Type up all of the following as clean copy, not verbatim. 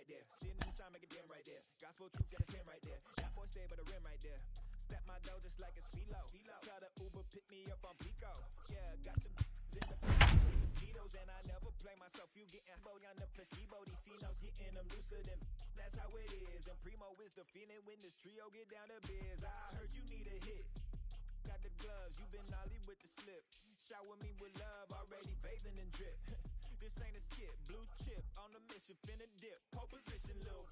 right there. Still in the shine, make a dim right there. Gospel truth, got his hand right there. That boy stay by the rim right there. Step my dough just like it's Philo. Tell the Uber pick me up on Pico. Yeah, got some in the mosquitoes and I never play myself. You getting bold on the placebo. These C-notes getting them looser than that's how it is. And Primo is the feeling when this trio get down to biz. I heard you need a hit. Got the gloves, you been ollie with the slip. Shower me with love, already bathing in drip. This ain't a skip, blue chip on the mission, finna dip. Pole position, Lil.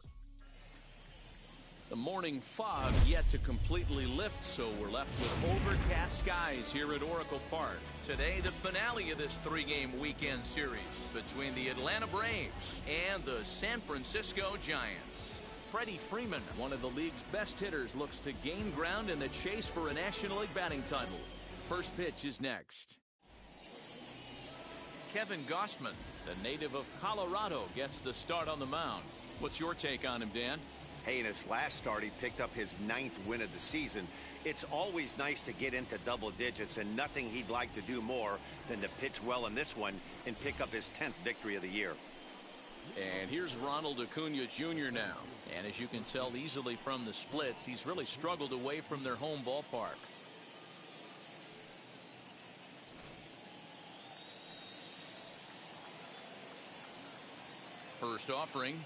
The morning fog yet to completely lift, so we're left with overcast skies here at Oracle Park. Today, the finale of this three-game weekend series between the Atlanta Braves and the San Francisco Giants. Freddie Freeman, one of the league's best hitters, looks to gain ground in the chase for a National League batting title. First pitch is next. Kevin Gausman, the native of Colorado, gets the start on the mound. What's your take on him, Dan? Hey, in his last start, he picked up his 9th win of the season. It's always nice to get into double digits, and nothing he'd like to do more than to pitch well in this one and pick up his 10th victory of the year. And here's Ronald Acuna Jr. now. And as you can tell easily from the splits, he's really struggled away from their home ballpark. First offering.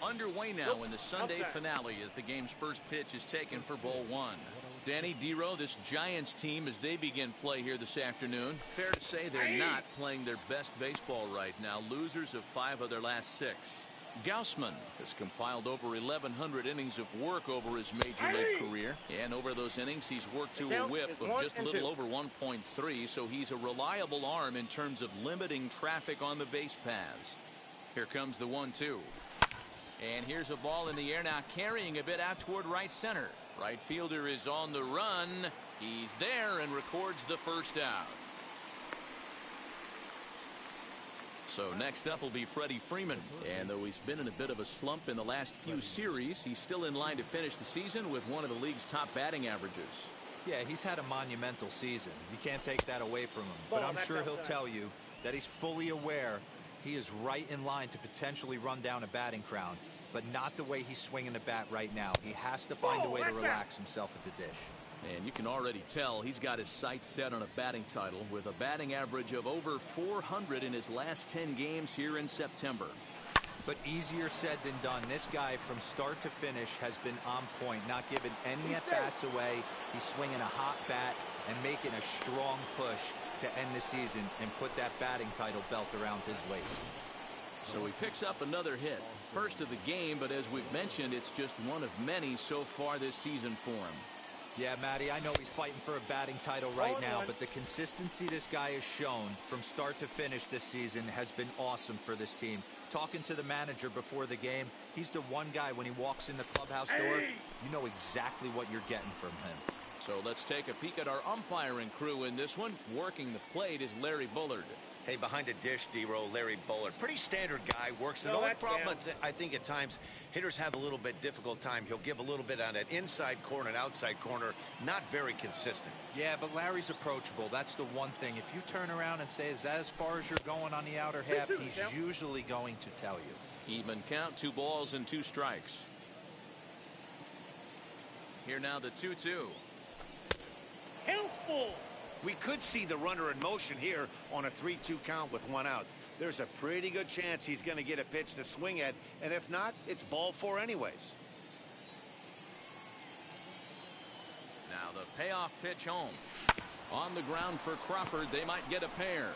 Underway now in the Sunday finale as the game's first pitch is taken for ball one. Danny Dero, this Giants team, as they begin play here this afternoon, fair to say they're not playing their best baseball right now. Losers of 5 of their last 6. Gausman has compiled over 1,100 innings of work over his major league career. And over those innings, he's worked to a whip of just a little over 1.3, so he's a reliable arm in terms of limiting traffic on the base paths. Here comes the 1-2. And here's a ball in the air now, carrying a bit out toward right center. Right fielder is on the run. He's there and records the first out. So next up will be Freddie Freeman. And though he's been in a bit of a slump in the last few series, he's still in line to finish the season with one of the league's top batting averages. Yeah, he's had a monumental season. You can't take that away from him. But I'm sure he'll tell you that he's fully aware he is right in line to potentially run down a batting crown, but not the way he's swinging the bat right now. He has to find a way to relax himself at the dish. And you can already tell he's got his sights set on a batting title with a batting average of over 400 in his last 10 games here in September. But easier said than done. This guy from start to finish has been on point, not giving any at-bats away. He's swinging a hot bat and making a strong push to end the season and put that batting title belt around his waist. So he picks up another hit. First of the game, but as we've mentioned, it's just one of many so far this season for him. Yeah, Matty, I know he's fighting for a batting title right now, but the consistency this guy has shown from start to finish this season has been awesome for this team. Talking to the manager before the game, he's the one guy when he walks in the clubhouse door, you know exactly what you're getting from him. So let's take a peek at our umpiring crew in this one. Working the plate is Larry Bullard. Hey, behind the dish, D-Row, Larry Bullard. Pretty standard guy, works. The only problem, I think at times, hitters have a little bit difficult time. He'll give a little bit on that inside corner and outside corner. Not very consistent. Yeah, but Larry's approachable. That's the one thing. If you turn around and say, is that as far as you're going on the outer half, he's usually going to tell you. Even count, 2 balls and 2 strikes. Here now the 2-2. Helpful. We could see the runner in motion here on a 3-2 count with 1 out. There's a pretty good chance he's going to get a pitch to swing at, and if not, it's ball 4 anyways. Now the payoff pitch home. On the ground for Crawford, they might get a pair.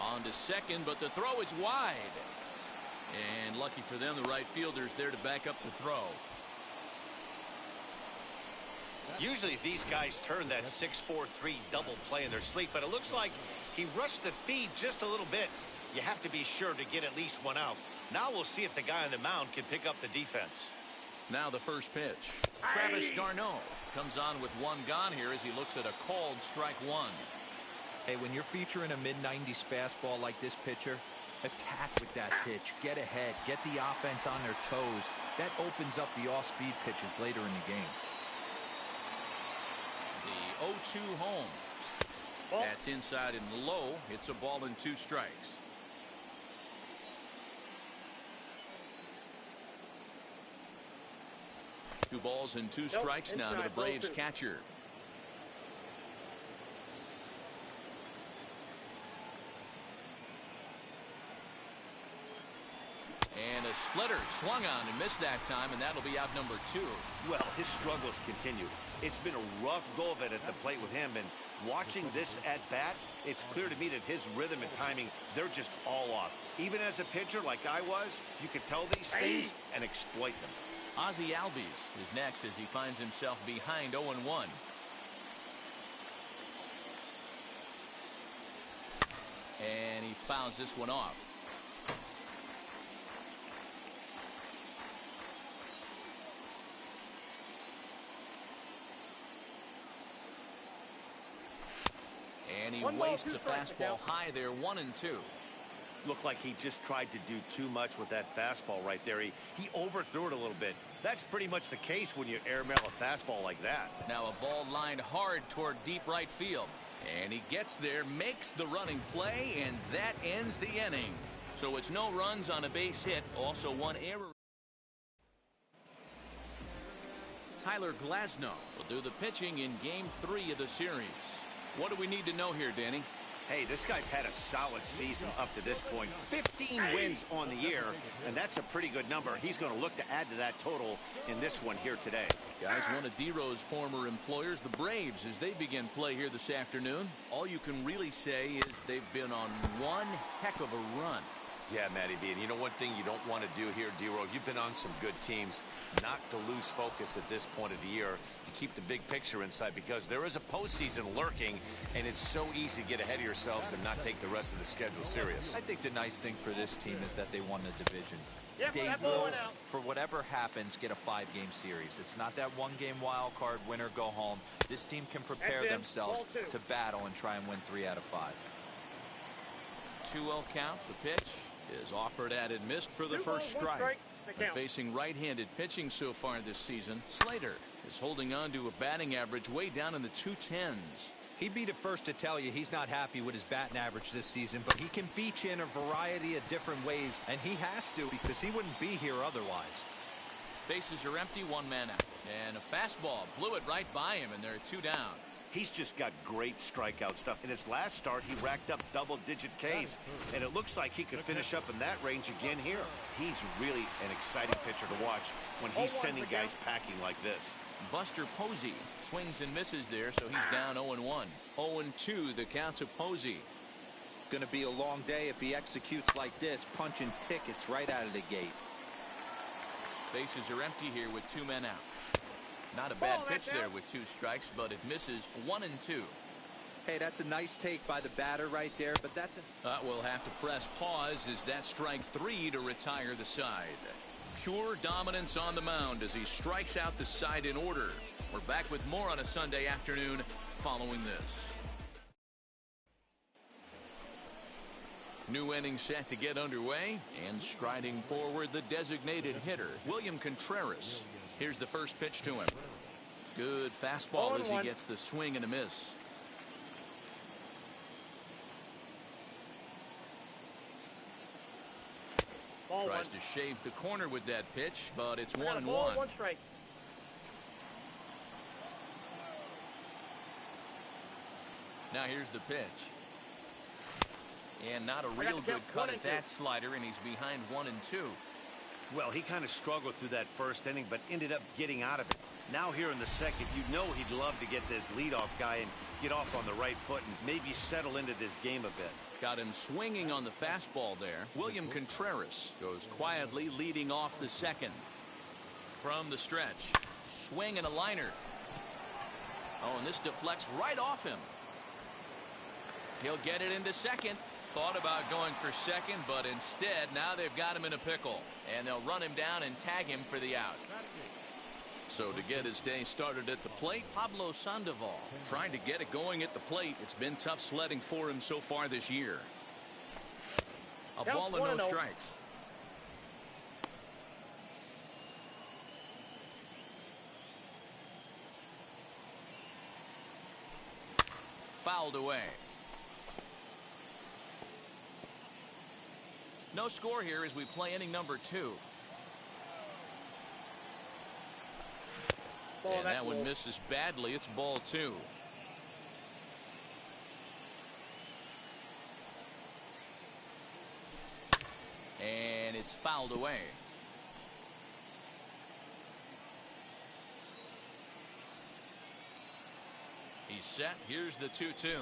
On to second, but the throw is wide. And lucky for them, the right fielder's there to back up the throw. Usually these guys turn that 6-4-3 double play in their sleep, but it looks like he rushed the feed just a little bit. You have to be sure to get at least 1 out. Now we'll see if the guy on the mound can pick up the defense. Now the first pitch. Travis d'Arnaud comes on with 1 gone here as he looks at a called strike 1. Hey, when you're featuring a mid-90s fastball like this pitcher, attack with that pitch. Get ahead. Get the offense on their toes. That opens up the off-speed pitches later in the game. The 0-2 home. That's inside and low. It's a ball and 2 strikes. 2 balls and 2 strikes now to the Braves catcher. And a splitter swung on and missed that time, and that'll be out number 2. Well, his struggles continue. It's been a rough go of it at the plate with him, and watching this at bat, it's clear to me that his rhythm and timing, they're just all off. Even as a pitcher like I was, you can tell these things and exploit them. Ozzie Albies is next as he finds himself behind 0-1. And he fouls this one off. And he wastes a fastball high there, 1-2. Looked like he just tried to do too much with that fastball right there. He overthrew it a little bit. That's pretty much the case when you airmail a fastball like that. Now a ball lined hard toward deep right field. And he gets there, makes the running play, and that ends the inning. So it's no runs on a base hit, also 1 error. Tyler Glasnow will do the pitching in Game 3 of the series. What do we need to know here, Danny? Hey, this guy's had a solid season up to this point. 15 wins on the year, and that's a pretty good number. He's going to look to add to that total in this one here today. Guys, one of D-Row's former employers, the Braves, as they begin play here this afternoon. All you can really say is they've been on one heck of a run. Yeah, Matty B, and you know one thing you don't want to do here, D-Row, you've been on some good teams, not to lose focus at this point of the year, to keep the big picture inside, because there is a postseason lurking, and it's so easy to get ahead of yourselves and not take the rest of the schedule serious. I think the nice thing for this team is that they won the division. They will, for whatever happens, get a 5-game series. It's not that 1-game wild card, win or go home. This team can prepare themselves to battle and try and win 3 out of 5. 2-0 count. The pitch is offered at and missed for the first strike. And facing right-handed pitching so far this season, Slater is holding on to a batting average way down in the 210s. He'd be the first to tell you he's not happy with his batting average this season, but he can beat you in a variety of different ways, and he has to because he wouldn't be here otherwise. Bases are empty, 1 man out. And a fastball blew it right by him, and there are 2 down. He's just got great strikeout stuff. In his last start, he racked up double-digit Ks, and it looks like he could finish up in that range again here. He's really an exciting pitcher to watch when he's sending guys packing like this. Buster Posey swings and misses there, so he's down 0-1. 0-2 the count to Posey. Going to be a long day if he executes like this, punching tickets right out of the gate. Bases are empty here with 2 men out. Not a bad pitch there with 2 strikes, but it misses 1-2. Hey, that's a nice take by the batter right there, but that's we'll have to press pause as that strike 3 to retire the side. Pure dominance on the mound as he strikes out the side in order. We're back with more on a Sunday afternoon following this. New inning set to get underway, and striding forward the designated hitter, William Contreras. Here's the first pitch to him. Good fastball as he gets the swing and a miss. Tries to shave the corner with that pitch, but it's 1-1. Now here's the pitch. And not a real good cut at that slider, and he's behind 1-2. Well, he kind of struggled through that first inning, but ended up getting out of it. Now here in the second, you know he'd love to get this leadoff guy and get off on the right foot and maybe settle into this game a bit. Got him swinging on the fastball there. William Contreras goes quietly leading off the second. From the stretch, swing and a liner. Oh, and this deflects right off him. He'll get it into second. Thought about going for second, but instead now they've got him in a pickle, and they'll run him down and tag him for the out. So to get his day started at the plate, Pablo Sandoval trying to get it going at the plate. It's been tough sledding for him so far this year. A ball and no strikes. Fouled away. No score here as we play inning number 2. And that one misses badly. It's ball 2. And it's fouled away. He's set. Here's the 2-2.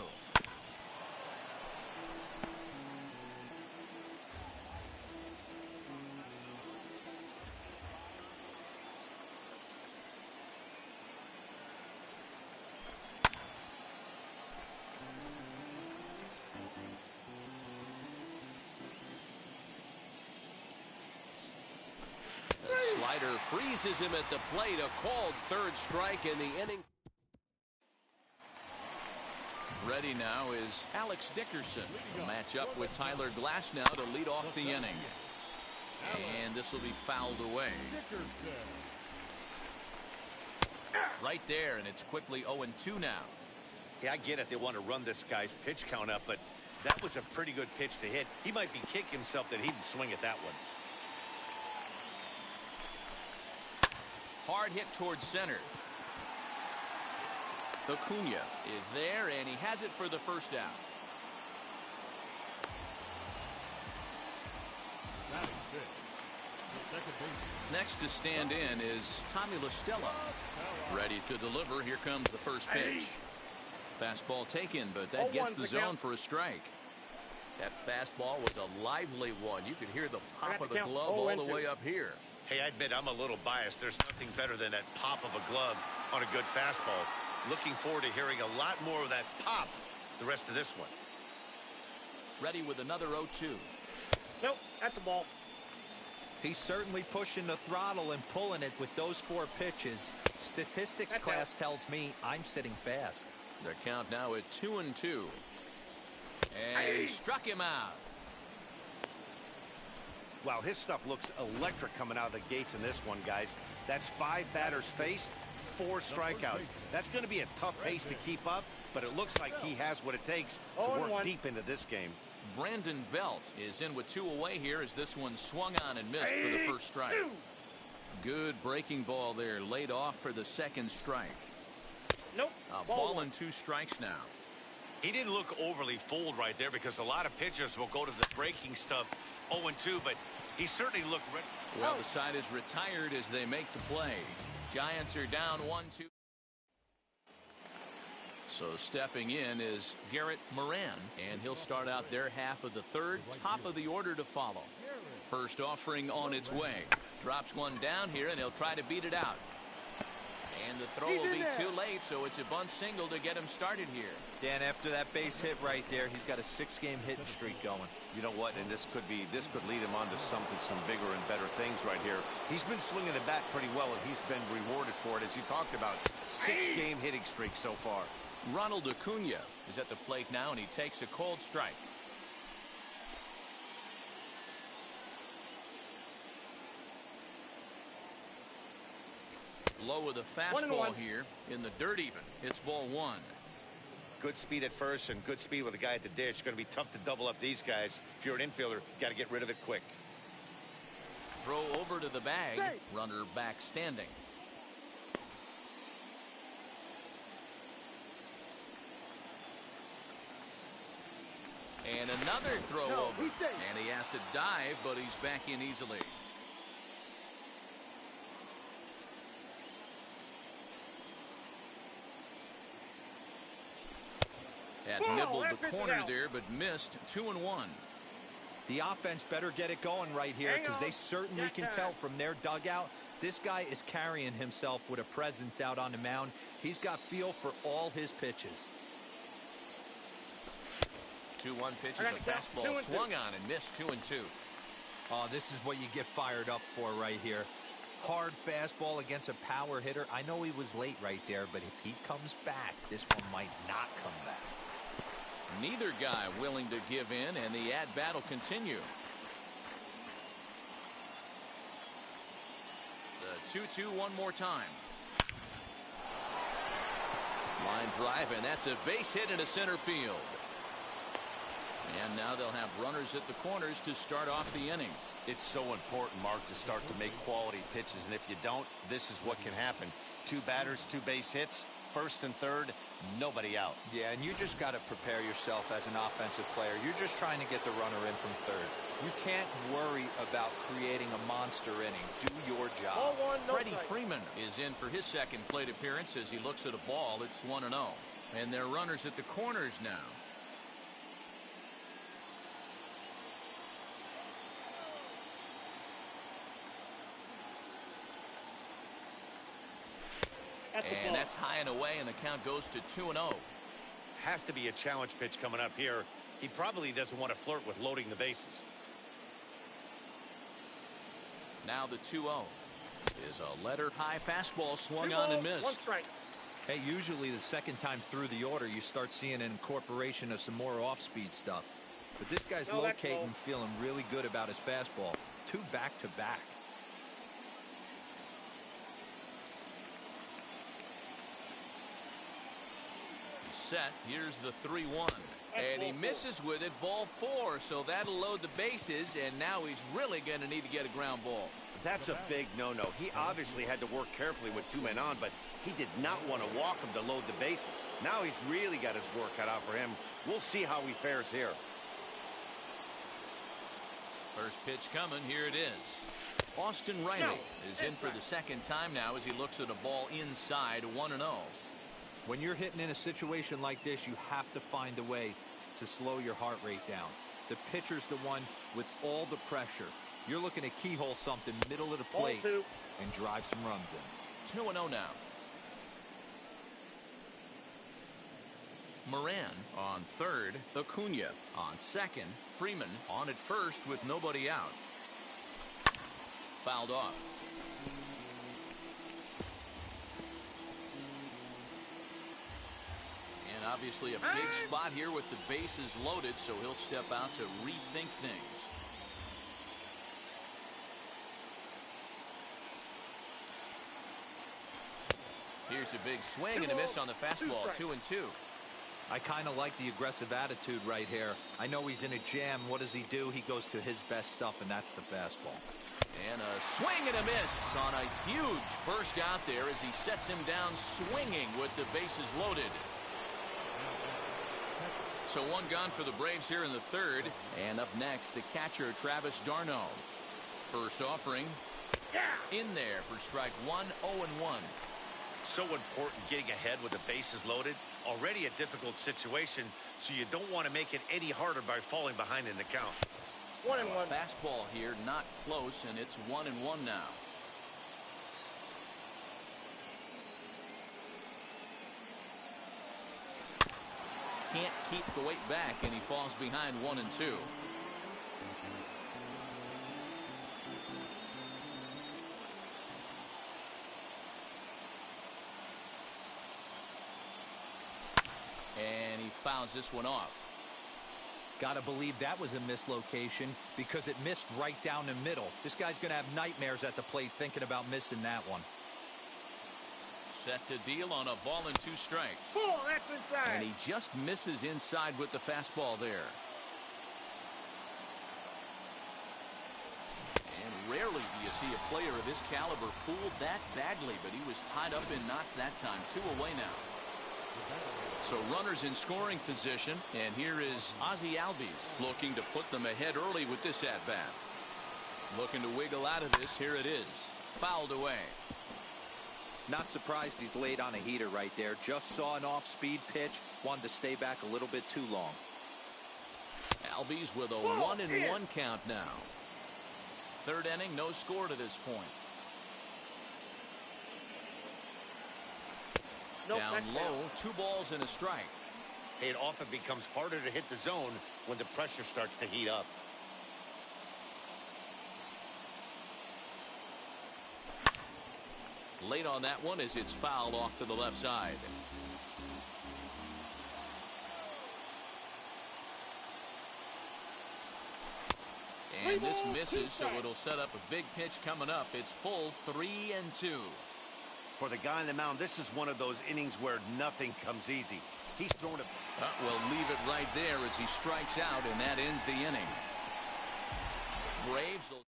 Slider freezes him at the plate. A called third strike in the inning. Ready now is Alex Dickerson. He'll match up with Tyler Glasnow to lead off the inning. And this will be fouled away. Right there, and it's quickly 0-2 now. Yeah, I get it. They want to run this guy's pitch count up, but that was a pretty good pitch to hit. He might be kicking himself that he didn't swing at that one. Hard hit towards center. Acuna is there, and he has it for the first out. Next to stand in is Tommy La Stella. Ready to deliver. Here comes the first pitch. Fastball taken, but that gets the zone for a strike. That fastball was a lively one. You could hear the pop of the glove all the way up here. Hey, I admit I'm a little biased. There's nothing better than that pop of a glove on a good fastball. Looking forward to hearing a lot more of that pop the rest of this one. Ready with another 0-2. Nope, that's the ball. He's certainly pushing the throttle and pulling it with those 4 pitches. Statistics class tells me I'm sitting fast. Their count now at 2-2. And he struck him out. Wow, his stuff looks electric coming out of the gates in this one, guys. That's 5 batters faced, 4 strikeouts. That's going to be a tough pace to keep up, but it looks like he has what it takes to work deep into this game. Brandon Belt is in with 2 away here as this one swung on and missed for the first strike. Good breaking ball there, laid off for the second strike. Nope. A ball and 2 strikes now. He didn't look overly fooled right there because a lot of pitchers will go to the breaking stuff 0-2, but he certainly looked ready. Well, the side is retired as they make the play. Giants are down 1-2. So stepping in is Garrett Moran, and he'll start out their half of the third. Top of the order to follow. First offering on its way. Drops one down here, and he'll try to beat it out. And the throw will be too late, so it's a bunt single to get him started here. Dan, after that base hit right there, he's got a 6-game hitting streak going. You know what? And this could lead him on to some bigger and better things right here. He's been swinging the bat pretty well, and he's been rewarded for it, as you talked about. 6-game hitting streak so far. Ronald Acuna is at the plate now, and he takes a cold strike. Low with a fastball here in the dirt even. It's ball 1. Good speed at first and good speed with a guy at the dish. It's going to be tough to double up these guys. If you're an infielder, got to get rid of it quick. Throw over to the bag. Runner back standing. And another throw over. And he has to dive, but he's back in easily. Had nibbled the corner there, but missed. 2-1. The offense better get it going right here because they certainly can tell from their dugout this guy is carrying himself with a presence out on the mound. He's got feel for all his pitches. 2-1 pitch is a fastball swung on and missed. 2-2. Oh, this is what you get fired up for right here. Hard fastball against a power hitter. I know he was late right there, but if he comes back, this one might not come back. Neither guy willing to give in, and the at-bat will continue. The 2-2 one more time. Line drive, and that's a base hit into center field. And now they'll have runners at the corners to start off the inning. It's so important, Mark, to start to make quality pitches, and if you don't, this is what can happen. 2 batters, 2 base hits, first and third, nobody out. Yeah, and you just got to prepare yourself as an offensive player. You're just trying to get the runner in from third. You can't worry about creating a monster inning. Do your job. Ball 1, no Freddie strike. Freeman is in for his second plate appearance as he looks at a ball. It's 1-0. And they're runners at the corners now. That's a And ball. that's high and away, and the count goes to 2-0. Has to be a challenge pitch coming up here. He probably doesn't want to flirt with loading the bases. Now the 2-0 is a letter-high fastball swung 2 on and balls, 1 missed. strike. Hey, usually the second time through the order, you start seeing an incorporation of some more off-speed stuff. But this guy's No, that's locating, low. feeling really good about his fastball. 2 back-to-back. Set. Here's the 3-1. And he ball misses with it. Ball 4. So that'll load the bases. And now he's really going to need to get a ground ball. That's a big no-no. He obviously had to work carefully with 2 men on, but he did not want to walk him to load the bases. Now he's really got his work cut out for him. We'll see how he fares here. First pitch coming. Here it is. Austin Riley is in for the second time now as he looks at a ball inside 1-0. When you're hitting in a situation like this, you have to find a way to slow your heart rate down. The pitcher's the one with all the pressure. You're looking to keyhole something middle of the Ball plate 2. and drive some runs in. 2-0 now. Moran on third. Acuna on second. Freeman on at first with nobody out. Fouled off. And obviously a big spot here with the bases loaded, so he'll step out to rethink things. Here's a big swing and a miss on the fastball. 2-2. I kind of like the aggressive attitude right here. I know he's in a jam. What does he do? He goes to his best stuff, and that's the fastball. And a swing and a miss on a huge first out there as he sets him down swinging with the bases loaded. So 1 gone for the Braves here in the third. And up next, the catcher, Travis d'Arnaud. First offering in there for strike 1, 0-1. So important getting ahead with the bases loaded. Already a difficult situation, so you don't want to make it any harder by falling behind in the count. 1-1. Fastball here, not close, and it's 1-1 now. Can't keep the weight back, and he falls behind 1-2. And he fouls this one off. Gotta believe that was a mislocation because it missed right down the middle. This guy's gonna have nightmares at the plate thinking about missing that one. Set to deal on a ball and 2 strikes. Ball, that's inside. And he just misses inside with the fastball there. And rarely do you see a player of his caliber fooled that badly, but he was tied up in knots that time. 2 away now. So runners in scoring position, and here is Ozzie Albies looking to put them ahead early with this at-bat. Looking to wiggle out of this. Here it is. Fouled away. Not surprised he's laid on a heater right there. Just saw an off-speed pitch. Wanted to stay back a little bit too long. Albies with a 1-1 count now. Third inning, no score to this point. Nope, Down that's low, down. 2 balls and a strike. It often becomes harder to hit the zone when the pressure starts to heat up. Late on that one as it's fouled off to the left side. And this misses, so it'll set up a big pitch coming up. It's full 3-2. For the guy on the mound, this is one of those innings where nothing comes easy. He's thrown it. We'll leave it right there as he strikes out, and that ends the inning. Braves will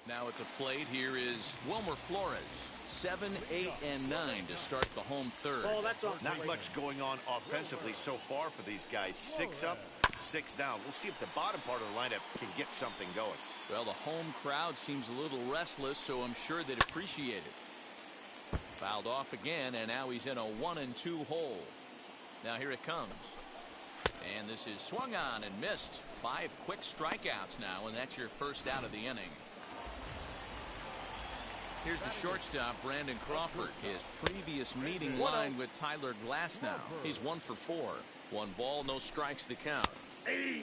Now at the plate, here is Wilmer Flores. 7, 8, and 9 to start the home third. Oh, that's on. Not much going on offensively so far for these guys. 6 up, 6 down. We'll see if the bottom part of the lineup can get something going. Well, the home crowd seems a little restless, so I'm sure they'd appreciate it. Fouled off again, and now he's in a 1-2 hole. Now here it comes. And this is swung on and missed. 5 quick strikeouts now, and that's your first out of the inning. Here's the shortstop, Brandon Crawford. His previous meeting line with Tyler Glasnow. He's 1 for 4. 1 ball, no strikes to count.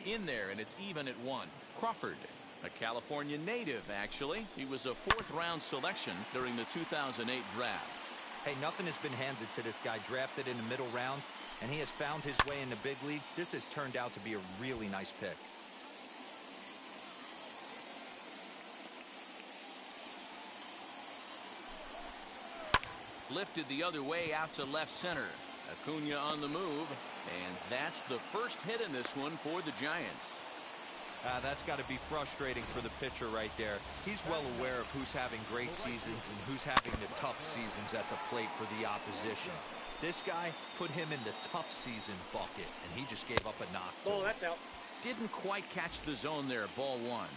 In there, and it's even at 1. Crawford, a California native, actually. He was a 4th-round selection during the 2008 draft. Hey, nothing has been handed to this guy. Drafted in the middle rounds, and he has found his way in the big leagues. This has turned out to be a really nice pick. Lifted the other way out to left center. Acuna on the move, and that's the first hit in this one for the Giants. That's got to be frustrating for the pitcher right there. He's well aware of who's having great seasons and who's having the tough seasons at the plate for the opposition. This guy put him in the tough season bucket, and he just gave up a knock to him. Oh, that's out. Didn't quite catch the zone there. Ball 1.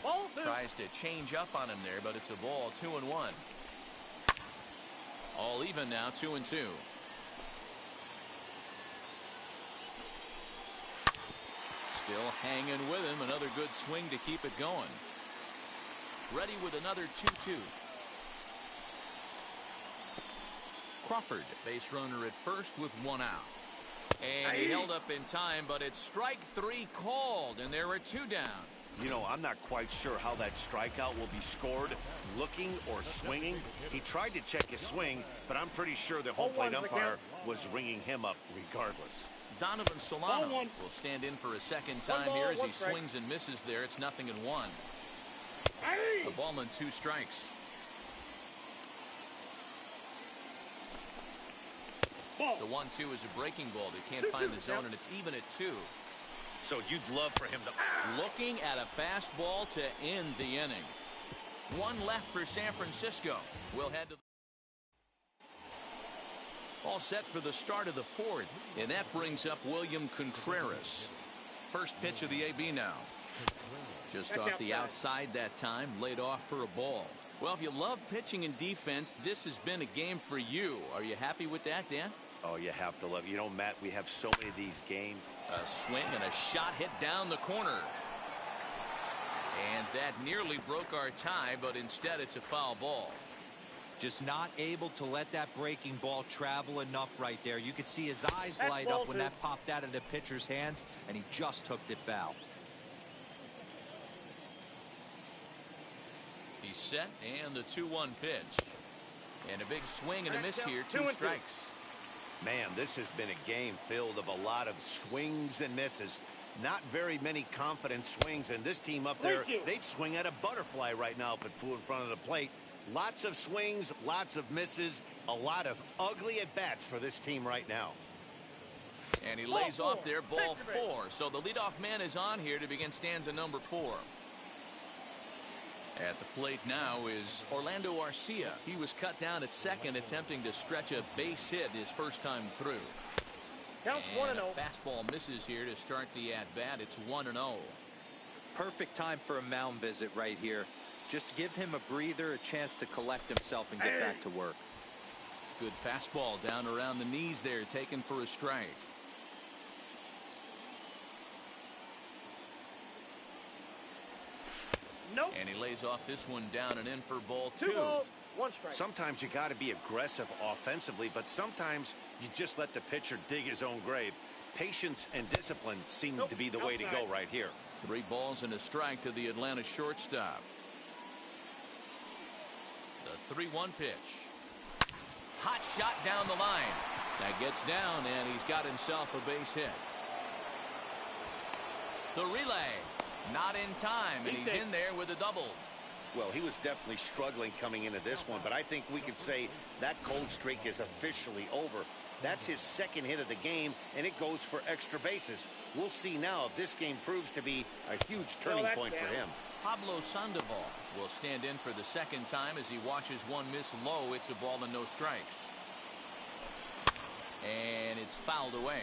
Ball 2. Tries to change up on him there, but it's a ball. 2-1. All even now. 2-2. Still hanging with him. Another good swing to keep it going. Ready with another 2-2. Crawford, base runner at first with 1 out. And he held up in time, but it's strike 3 called, and there are 2 down. You know, I'm not quite sure how that strikeout will be scored, looking or swinging. He tried to check his swing, but I'm pretty sure the home plate umpire was ringing him up regardless. Donovan Solano will stand in for a second time here as he swings and misses there. It's 0-1. A ball and 2 strikes. The 1-2 is a breaking ball. They can't find the zone, and it's even at 2. So you'd love for him to... Looking at a fastball to end the inning. 1 left for San Francisco. We'll head to... All set for the start of the 4th, and that brings up William Contreras. First pitch of the AB now. Just off the outside that time, laid off for a ball. Well, if you love pitching and defense, this has been a game for you. Are you happy with that, Dan? Oh, you have to love it. You know, Matt, we have so many of these games. A swing and a shot hit down the corner. And that nearly broke our tie, but instead it's a foul ball. Just not able to let that breaking ball travel enough right there. You could see his eyes light up when that popped out of the pitcher's hands, and he just hooked it foul. He's set, and the 2-1 pitch. And a big swing and a miss here. 2 strikes. Man, this has been a game filled of a lot of swings and misses. Not very many confident swings, and this team up there, they'd swing at a butterfly right now if it flew in front of the plate. Lots of swings, lots of misses, a lot of ugly at-bats for this team right now. And he lays off there, ball 4. So the leadoff man is on here to begin stanza number 4. At the plate now is Orlando Arcia. He was cut down at second, attempting to stretch a base hit his first time through. Counts and 1-0. a fastball misses here to start the at-bat. It's 1-0. Perfect time for a mound visit right here. Just give him a breather, a chance to collect himself and get back to work. Good fastball down around the knees there, taken for a strike. Nope. And he lays off this one down and in for ball 2. 2 balls, 1 strike. Sometimes you got to be aggressive offensively, but sometimes you just let the pitcher dig his own grave. Patience and discipline seem to be the way to go right here. 3 balls and a strike to the Atlanta shortstop. The 3-1 pitch. Hot shot down the line. That gets down, and he's got himself a base hit. The relay. Not in time, and he's in there with a double. Well, he was definitely struggling coming into this one, but I think we could say that cold streak is officially over. That's his second hit of the game, and it goes for extra bases. We'll see now if this game proves to be a huge turning point for him. Pablo Sandoval will stand in for the second time as he watches one miss low. It's a ball and no strikes. And it's fouled away.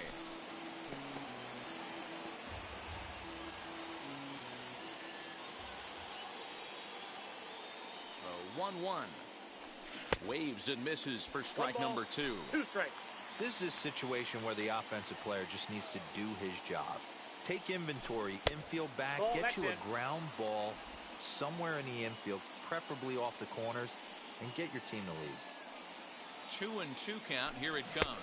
The 1-1. Waves and misses for strike number 2. 2 strikes. This is a situation where the offensive player just needs to do his job. Take inventory, infield back, get you a ground ball somewhere in the infield, preferably off the corners, and get your team to lead. 2-2 count. Here it comes.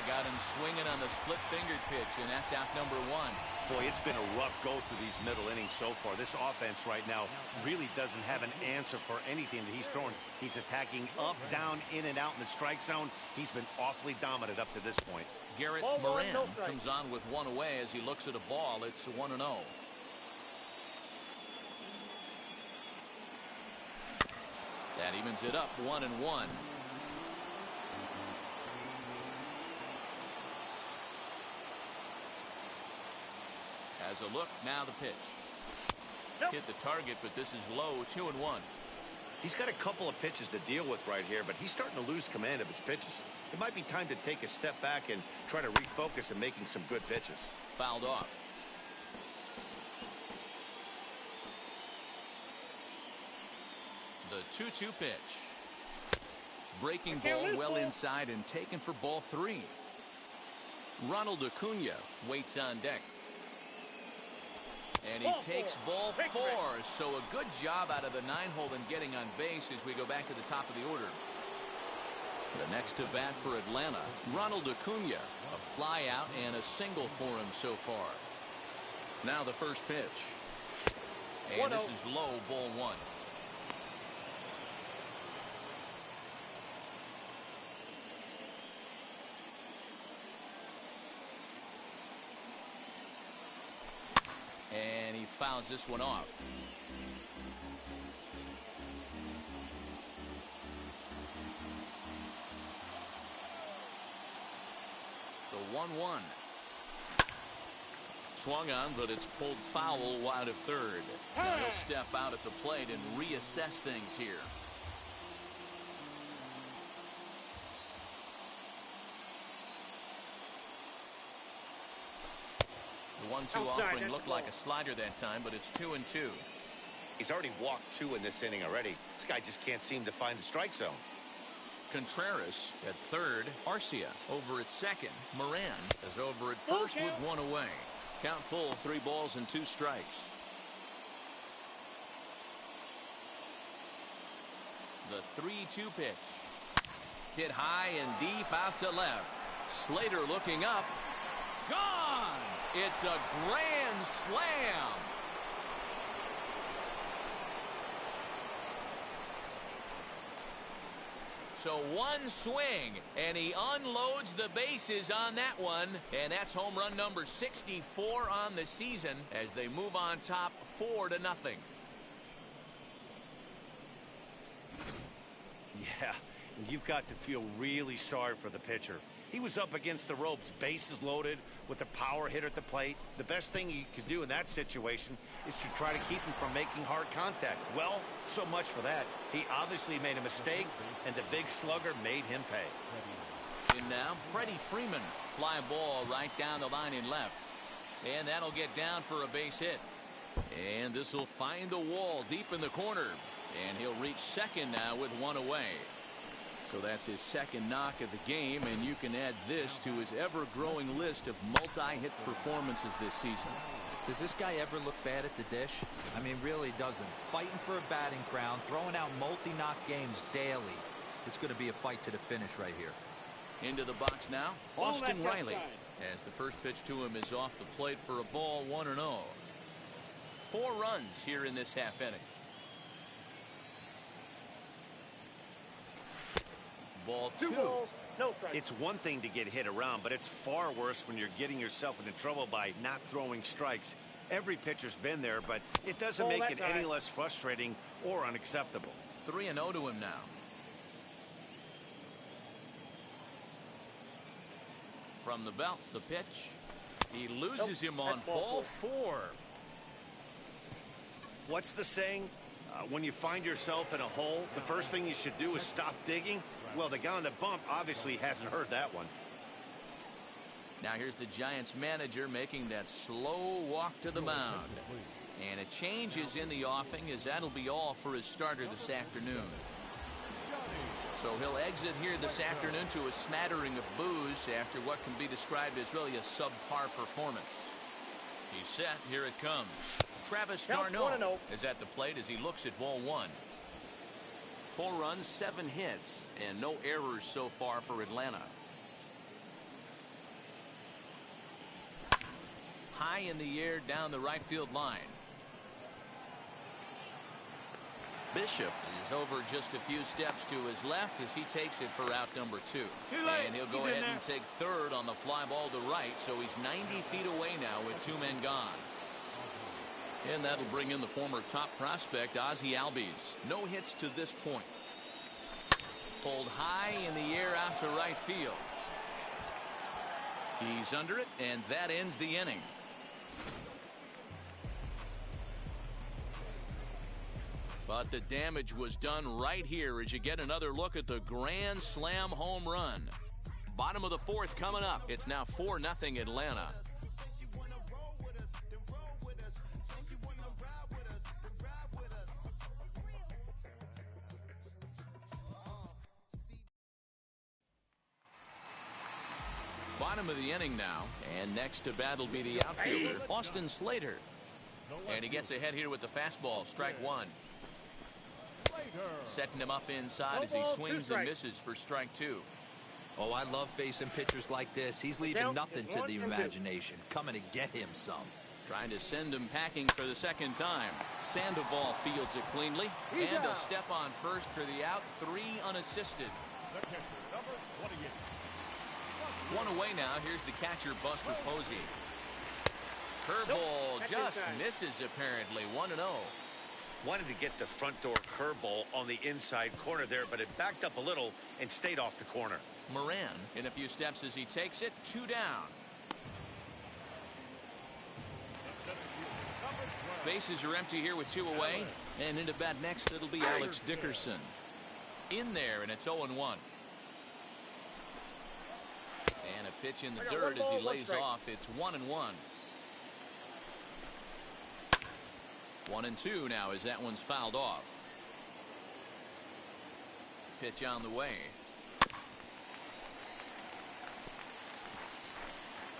Got him swinging on the split-fingered pitch, and that's out number 1. Boy, it's been a rough go through these middle innings so far. This offense right now really doesn't have an answer for anything that he's throwing. He's attacking up, down, in, and out in the strike zone. He's been awfully dominant up to this point. Garrett Moran comes on with one away as he looks at a ball. It's 1-0. That evens it up 1-1. As a look, now the pitch. Hit the target, but this is low, 2-1. He's got a couple of pitches to deal with right here, but he's starting to lose command of his pitches. It might be time to take a step back and try to refocus on making some good pitches. Fouled off. The 2-2 pitch. Breaking ball well inside and taken for ball 3. Ronald Acuna waits on deck. And he takes ball 4. So a good job out of the 9-hole in getting on base as we go back to the top of the order. The next to bat for Atlanta, Ronald Acuna. A fly out and a single for him so far. Now the first pitch. And this is low, ball 1. And he fouls this one off. The 1-1. Swung on, but it's pulled foul wide of third. Now he'll step out at the plate and reassess things here. The 1-2 offering looked like a slider that time, but it's 2-2. He's already walked 2 in this inning already. This guy just can't seem to find the strike zone. Contreras at third. Arcia over at second. Moran is over at first with one away. Count full, 3 balls and 2 strikes. The 3-2 pitch. Hit high and deep out to left. Slater looking up. Gone! It's a grand slam. So one swing, and he unloads the bases on that one, and that's home run number 64 on the season as they move on top 4-0. Yeah, and you've got to feel really sorry for the pitcher. He was up against the ropes, bases loaded, with a power hitter at the plate. The best thing you could do in that situation is to try to keep him from making hard contact. Well, so much for that. He obviously made a mistake, and the big slugger made him pay. And now, Freddie Freeman. Fly ball right down the line in left. And that'll get down for a base hit. And this will find the wall deep in the corner. And he'll reach second now with one away. So that's his second knock of the game, and you can add this to his ever-growing list of multi-hit performances this season. Does this guy ever look bad at the dish? I mean, really doesn't. Fighting for a batting crown, throwing out multi-knock games daily. It's going to be a fight to the finish right here. Into the box now, Austin Riley. As the first pitch to him is off the plate for a ball, 1-0. 4 runs here in this half inning. Ball 2. 2 balls, no strikes. It's one thing to get hit around, but it's far worse when you're getting yourself into trouble by not throwing strikes. Every pitcher's been there, but it doesn't make it any less frustrating or unacceptable. 3-0 to him now. From the belt, the pitch. He loses him on ball 4. What's the saying? When you find yourself in a hole, the first thing you should do is stop digging. Well, the guy on the bump obviously hasn't heard that one. Now here's the Giants manager making that slow walk to the mound. And a change is in the offing, as that'll be all for his starter this afternoon. So he'll exit here this afternoon to a smattering of boos after what can be described as really a subpar performance. He's set. Here it comes. Travis d'Arnaud is at the plate as he looks at ball 1. 4 runs, 7 hits, and no errors so far for Atlanta. High in the air down the right field line. Bishop is over just a few steps to his left as he takes it for out number 2. And he'll go ahead and take third on the fly ball to right, so he's 90 feet away now with 2 men gone. And that'll bring in the former top prospect, Ozzie Albies. No hits to this point. Pulled high in the air out to right field. He's under it, and that ends the inning. But the damage was done right here as you get another look at the grand slam home run. Bottom of the 4th coming up. It's now 4-0 Atlanta. Bottom of the inning now, and next to bat will be the outfielder, Austin Slater. And he gets ahead here with the fastball, strike 1. Setting him up inside as he swings and misses for strike 2. Oh, I love facing pitchers like this. He's leaving nothing to the imagination. Coming to get him some. Trying to send him packing for the second time. Sandoval fields it cleanly. And a step on first for the out. 3 unassisted. 1 away now. Here's the catcher, Buster Posey. Curveball just misses apparently. 1-0. Wanted to get the front door curveball on the inside corner there, but it backed up a little and stayed off the corner. Moran in a few steps as he takes it. 2 down. Bases are empty here with 2 away. And into bat next, it'll be Alex Dickerson. In there, and it's 0-1. And a pitch in the dirt as he lays off. It's 1-1. 1-2 now as that one's fouled off. Pitch on the way.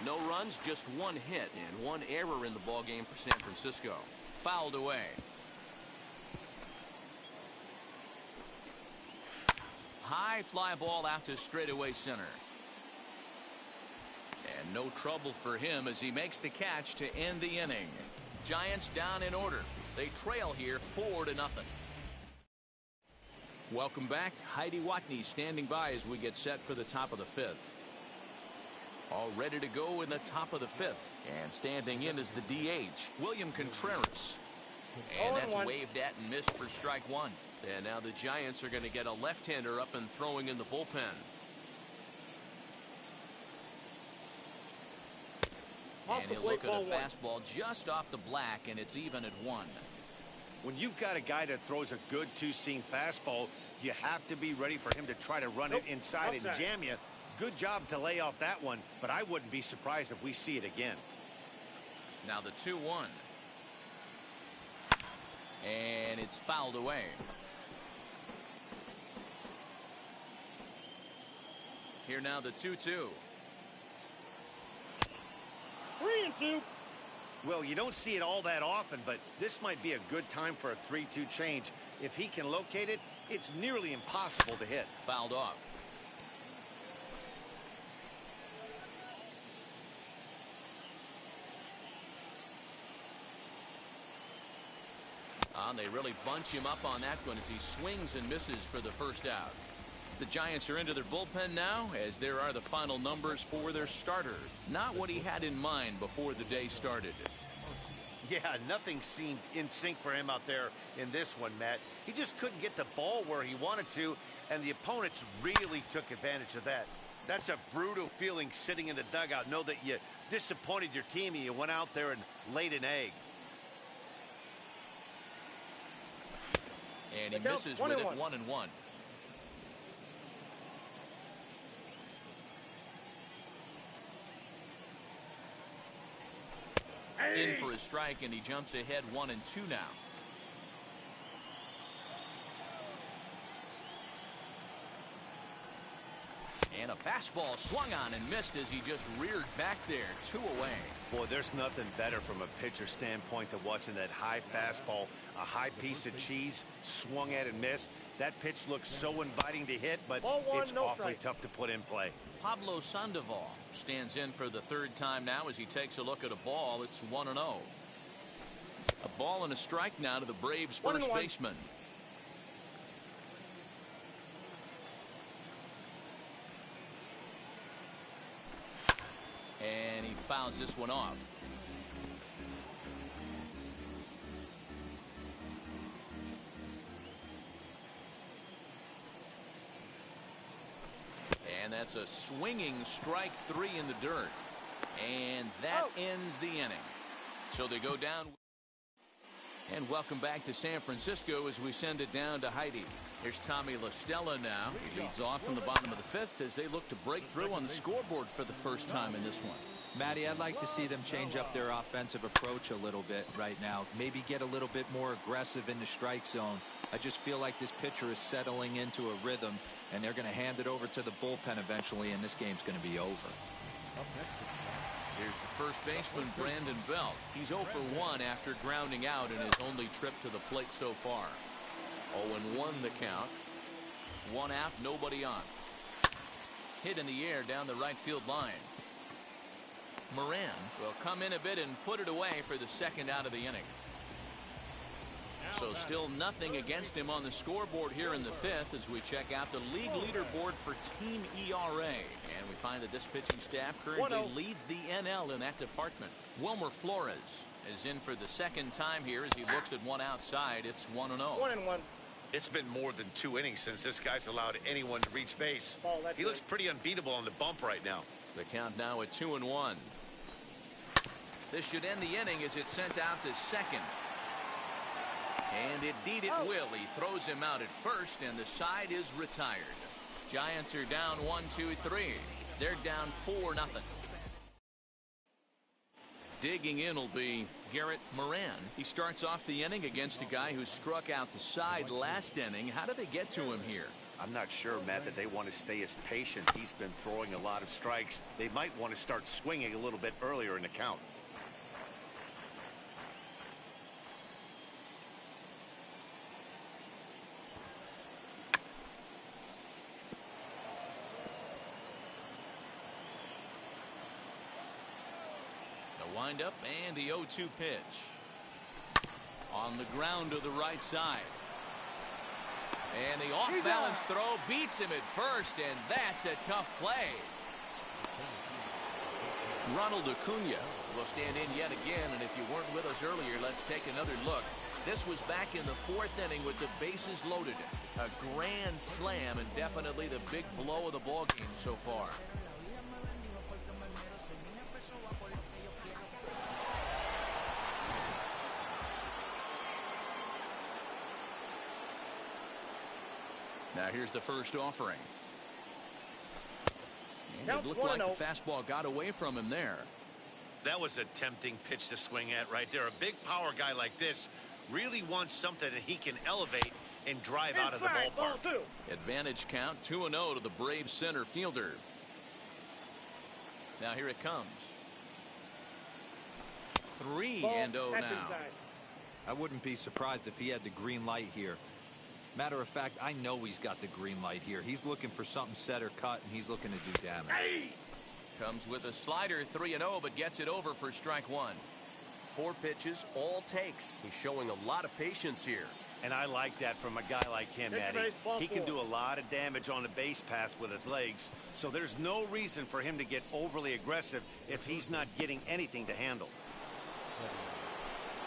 No runs, just 1 hit and 1 error in the ball game for San Francisco. Fouled away. High fly ball out to straightaway center. And no trouble for him as he makes the catch to end the inning. Giants down in order. They trail here 4-0. Welcome back. Heidi Watney standing by as we get set for the top of the 5th. All ready to go in the top of the 5th. And standing in is the DH, William Contreras. And that's waved at and missed for strike 1. And now the Giants are going to get a left-hander up and throwing in the bullpen. And he'll look at a fastball just off the black, and it's even at 1. When you've got a guy that throws a good 2-seam fastball, you have to be ready for him to try to run it inside and jam you. Good job to lay off that one, but I wouldn't be surprised if we see it again. Now the 2-1. And it's fouled away. Here now the 2-2. 3-2. Well, you don't see it all that often, but this might be a good time for a 3-2 change. If he can locate it, it's nearly impossible to hit. Fouled off. They really bunch him up on that one as he swings and misses for the first out. The Giants are into their bullpen now, as there are the final numbers for their starter. Not what he had in mind before the day started. Yeah, nothing seemed in sync for him out there in this one, Matt. He just couldn't get the ball where he wanted to, and the opponents really took advantage of that. That's a brutal feeling sitting in the dugout. Know that you disappointed your team and you went out there and laid an egg. And he misses with it, 1-1. In for a strike, and he jumps ahead 1-2 now. And a fastball swung on and missed as he just reared back there, 2 away. Boy, there's nothing better from a pitcher standpoint than watching that high fastball, a high piece of cheese, swung at and missed. That pitch looks so inviting to hit, but it's awfully tough to put in play. Pablo Sandoval stands in for the 3rd time now as he takes a look at a ball. It's 1-0. A ball and a strike now to the Braves' first baseman. And he fouls this one off. And that's a swinging strike 3 in the dirt. And that ends the inning. So they go down. And welcome back to San Francisco as we send it down to Heidi. Here's Tommy La Stella now. He leads off from the bottom of the 5th as they look to break through on the scoreboard for the first time in this one. Matty, I'd like to see them change up their offensive approach a little bit right now. Maybe get a little bit more aggressive in the strike zone. I just feel like this pitcher is settling into a rhythm, and they're going to hand it over to the bullpen eventually, and this game's going to be over. Here's the first baseman, Brandon Belt. He's 0 for 1 after grounding out in his only trip to the plate so far. 0-1 the count. 1 out, nobody on. Hit in the air down the right field line. Moran will come in a bit and put it away for the 2nd out of the inning. So still nothing against him on the scoreboard here in the 5th as we check out the league leaderboard for team ERA. And we find that this pitching staff currently leads the NL in that department. Wilmer Flores is in for the 2nd time here as he looks at one outside. It's 1-0. 1-1. It's been more than 2 innings since this guy's allowed anyone to reach base. He looks pretty unbeatable on the bump right now. The count now at 2-1. This should end the inning as it's sent out to second. And indeed it will. He throws him out at first, and the side is retired. Giants are down 1-2-3. They're down 4-0. Digging in will be Garrett Moran. He starts off the inning against a guy who struck out the side last inning. How did they get to him here? I'm not sure, Matt, that they want to stay as patient. He's been throwing a lot of strikes. They might want to start swinging a little bit earlier in the count. Windup and the 0-2 pitch. On the ground to the right side. And the off-balance throw beats him at first, and that's a tough play. Ronald Acuna will stand in yet again, and if you weren't with us earlier, let's take another look. This was back in the 4th inning with the bases loaded. A grand slam and definitely the big blow of the ball game so far. Now here's the first offering. And it looked like the fastball got away from him there. That was a tempting pitch to swing at right there. A big power guy like this really wants something that he can elevate and drive out of the ballpark. Advantage count 2-0 to the Braves center fielder. Now here it comes. 3-0 now. I wouldn't be surprised if he had the green light here. Matter of fact, I know he's got the green light here. He's looking for something set or cut, and he's looking to do damage. Comes with a slider, 3-0, but gets it over for strike 1. 4 pitches, all takes. He's showing a lot of patience here. And I like that from a guy like him, Matty. He can do a lot of damage on the base pass with his legs, so there's no reason for him to get overly aggressive if he's not getting anything to handle.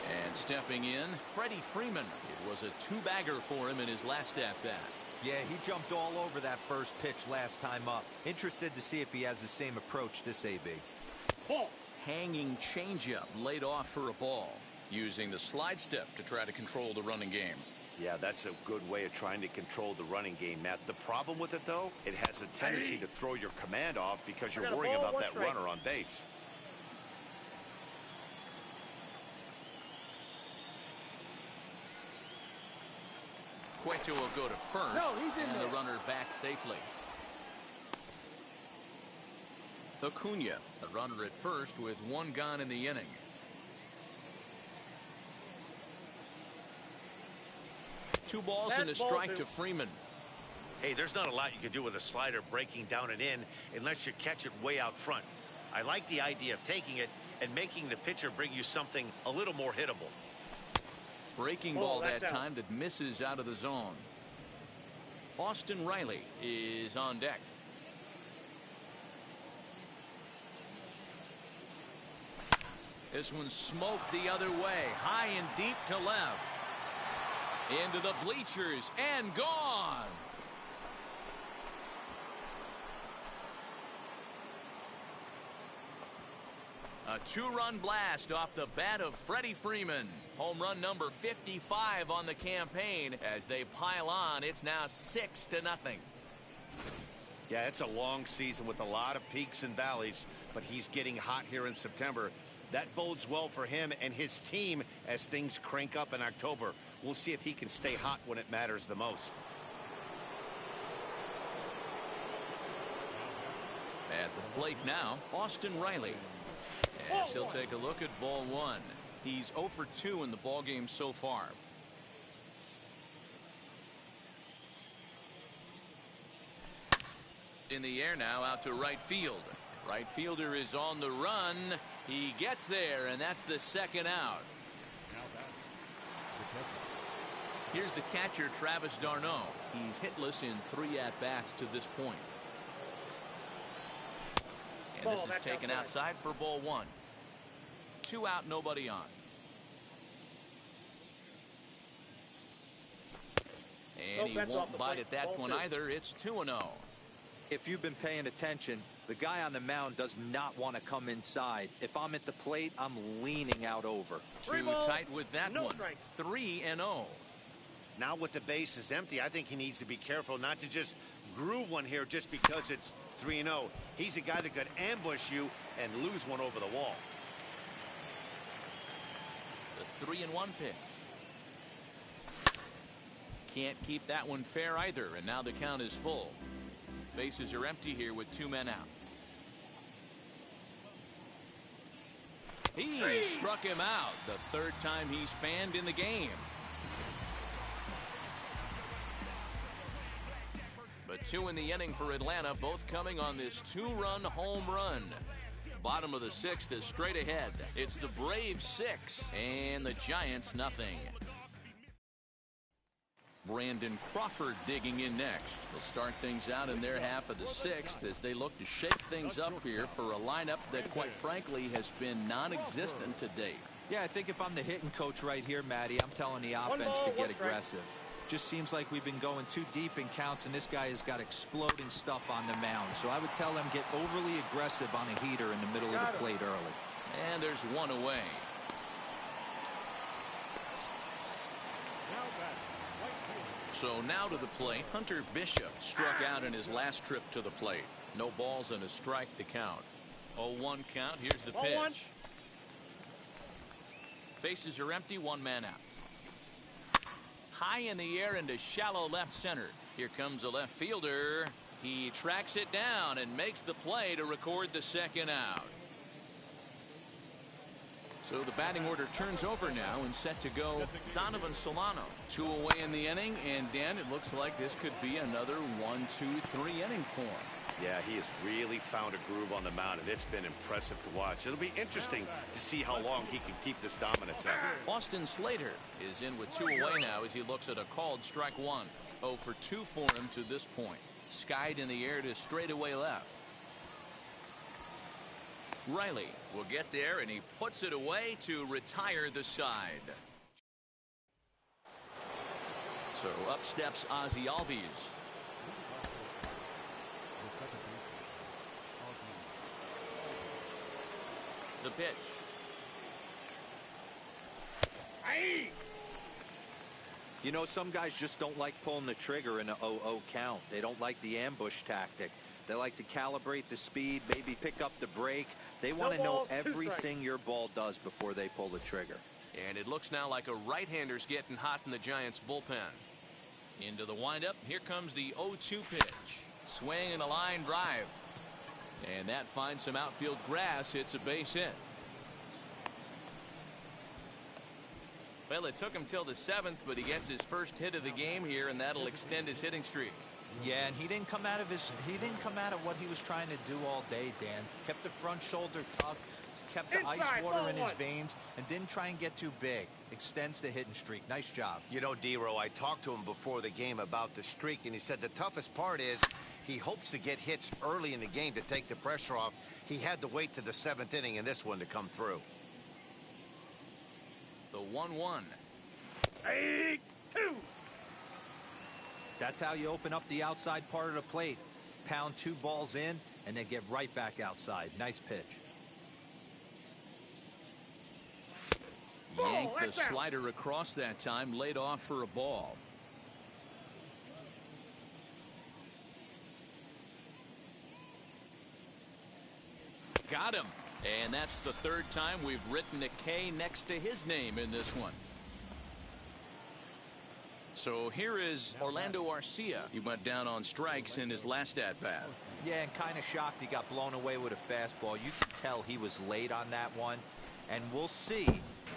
And stepping in, Freddie Freeman. It was a two-bagger for him in his last at-bat. Yeah, he jumped all over that first pitch last time up. Interested to see if he has the same approach this AB. Ball. Hanging changeup laid off for a ball. Using the slide step to try to control the running game. Yeah, that's a good way of trying to control the running game, Matt. The problem with it, though, it has a tendency to throw your command off because you're worrying about that runner on base. Cueto will go to first, and the runner back safely. Acuna, the runner at first with one gone in the inning. Two balls and a strike to Freeman. Hey, there's not a lot you can do with a slider breaking down and in unless you catch it way out front. I like the idea of taking it and making the pitcher bring you something a little more hittable. Breaking ball that time that misses out of the zone. Austin Riley is on deck. This one smoked the other way, high and deep to left. Into the bleachers and gone. A two-run blast off the bat of Freddie Freeman. Home run number 55 on the campaign. As they pile on, it's now 6-0. Yeah, it's a long season with a lot of peaks and valleys, but he's getting hot here in September. That bodes well for him and his team as things crank up in October. We'll see if he can stay hot when it matters the most. At the plate now, Austin Riley. As he'll take a look at ball one. He's 0 for 2 in the ballgame so far. In the air now, out to right field. Right fielder is on the run. He gets there, and that's the second out. Here's the catcher, Travis d'Arnaud. He's hitless in 3 at-bats to this point. And this is taken outside for ball one. 2 out, nobody on. And he won't bite at that one either. It's 2-0. If you've been paying attention, the guy on the mound does not want to come inside. If I'm at the plate, I'm leaning out over. Too tight with that one. 3-0. Now with the bases empty, I think he needs to be careful not to just groove one here just because it's 3-0. He's a guy that could ambush you and lose one over the wall. The 3-1 pitch. Can't keep that one fair either, and now the count is full. Bases are empty here with 2 men out. He struck him out, the 3rd time he's fanned in the game. But 2 in the inning for Atlanta, both coming on this 2-run home run. Bottom of the 6th is straight ahead. It's the Braves 6 and the Giants nothing. Brandon Crawford digging in next. They'll start things out in their half of the 6th as they look to shake things up here for a lineup that, quite frankly, has been non-existent to date. Yeah, I think if I'm the hitting coach right here, Matty, I'm telling the offense to get aggressive. Just seems like we've been going too deep in counts, and this guy has got exploding stuff on the mound. So I would tell them get overly aggressive on a heater in the middle of the plate early. And there's one away. So now to the plate, Hunter Bishop struck out in his last trip to the plate. No balls and a strike to count. 0-1 count. Here's the pitch. Bases are empty, 1 man out. High in the air into shallow left center. Here comes a left fielder. He tracks it down and makes the play to record the 2nd out. So the batting order turns over now and set to go Donovan Solano. 2 away in the inning, and Dan, it looks like this could be another 1-2-3 inning for him. Yeah, he has really found a groove on the mound, and it's been impressive to watch. It'll be interesting to see how long he can keep this dominance up. Austin Slater is in with 2 away now as he looks at a called strike 1. 0 for 2 for him to this point. Skied in the air to straightaway left. Riley will get there, and he puts it away to retire the side. So up steps Ozzie Albies. The pitch. You know, some guys just don't like pulling the trigger in an 0-0 count. They don't like the ambush tactic. They like to calibrate the speed, maybe pick up the brake. They want to know everything your ball does before they pull the trigger. And it looks now like a right-hander's getting hot in the Giants bullpen. Into the windup. Here comes the 0-2 pitch. Swing and a line drive. And that finds some outfield grass. It's a base hit. Well, it took him till the 7th, but he gets his first hit of the game here, and that'll extend his hitting streak. Yeah, and he didn't come out of what he was trying to do all day, Dan. Kept the front shoulder tucked, kept the ice water in his veins, and didn't try and get too big. Extends the hitting streak. Nice job. You know, D-Row, I talked to him before the game about the streak, and he said the toughest part is he hopes to get hits early in the game to take the pressure off. He had to wait to the 7th inning in this one to come through. The 1-1. 8-2. That's how you open up the outside part of the plate. Pound 2 balls in, and then get right back outside. Nice pitch. Yanked the slider across that time, laid off for a ball. Got him. And that's the 3rd time we've written a K next to his name in this one. So here is Orlando Arcia. He went down on strikes in his last at-bat. Yeah, and kind of shocked he got blown away with a fastball. You can tell he was late on that one. And we'll see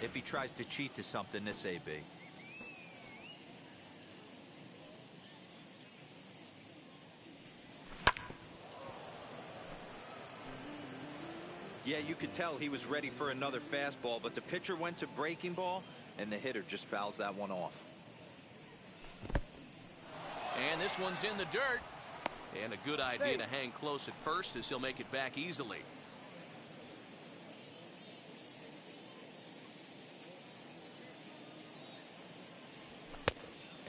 if he tries to cheat to something this AB. Yeah, you could tell he was ready for another fastball, but the pitcher went to breaking ball, and the hitter just fouls that one off. And this one's in the dirt. And a good idea to hang close at first, as he'll make it back easily.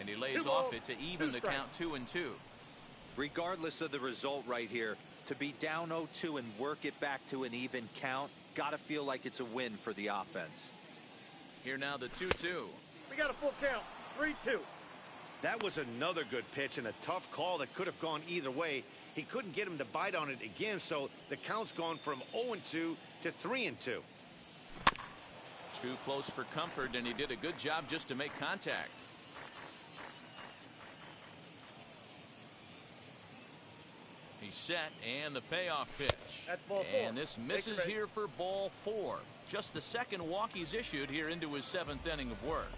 And he lays off it to even the count 2-2. Regardless of the result right here, to be down 0-2 and work it back to an even count, gotta feel like it's a win for the offense. Here now the 2-2. We got a full count. 3-2. That was another good pitch and a tough call that could have gone either way. He couldn't get him to bite on it again, so the count's gone from 0-2 to 3-2. Too close for comfort, and he did a good job just to make contact. He's set, and the payoff pitch. That's ball 4. And this misses here for ball 4. Just the 2nd walk he's issued here into his 7th inning of work.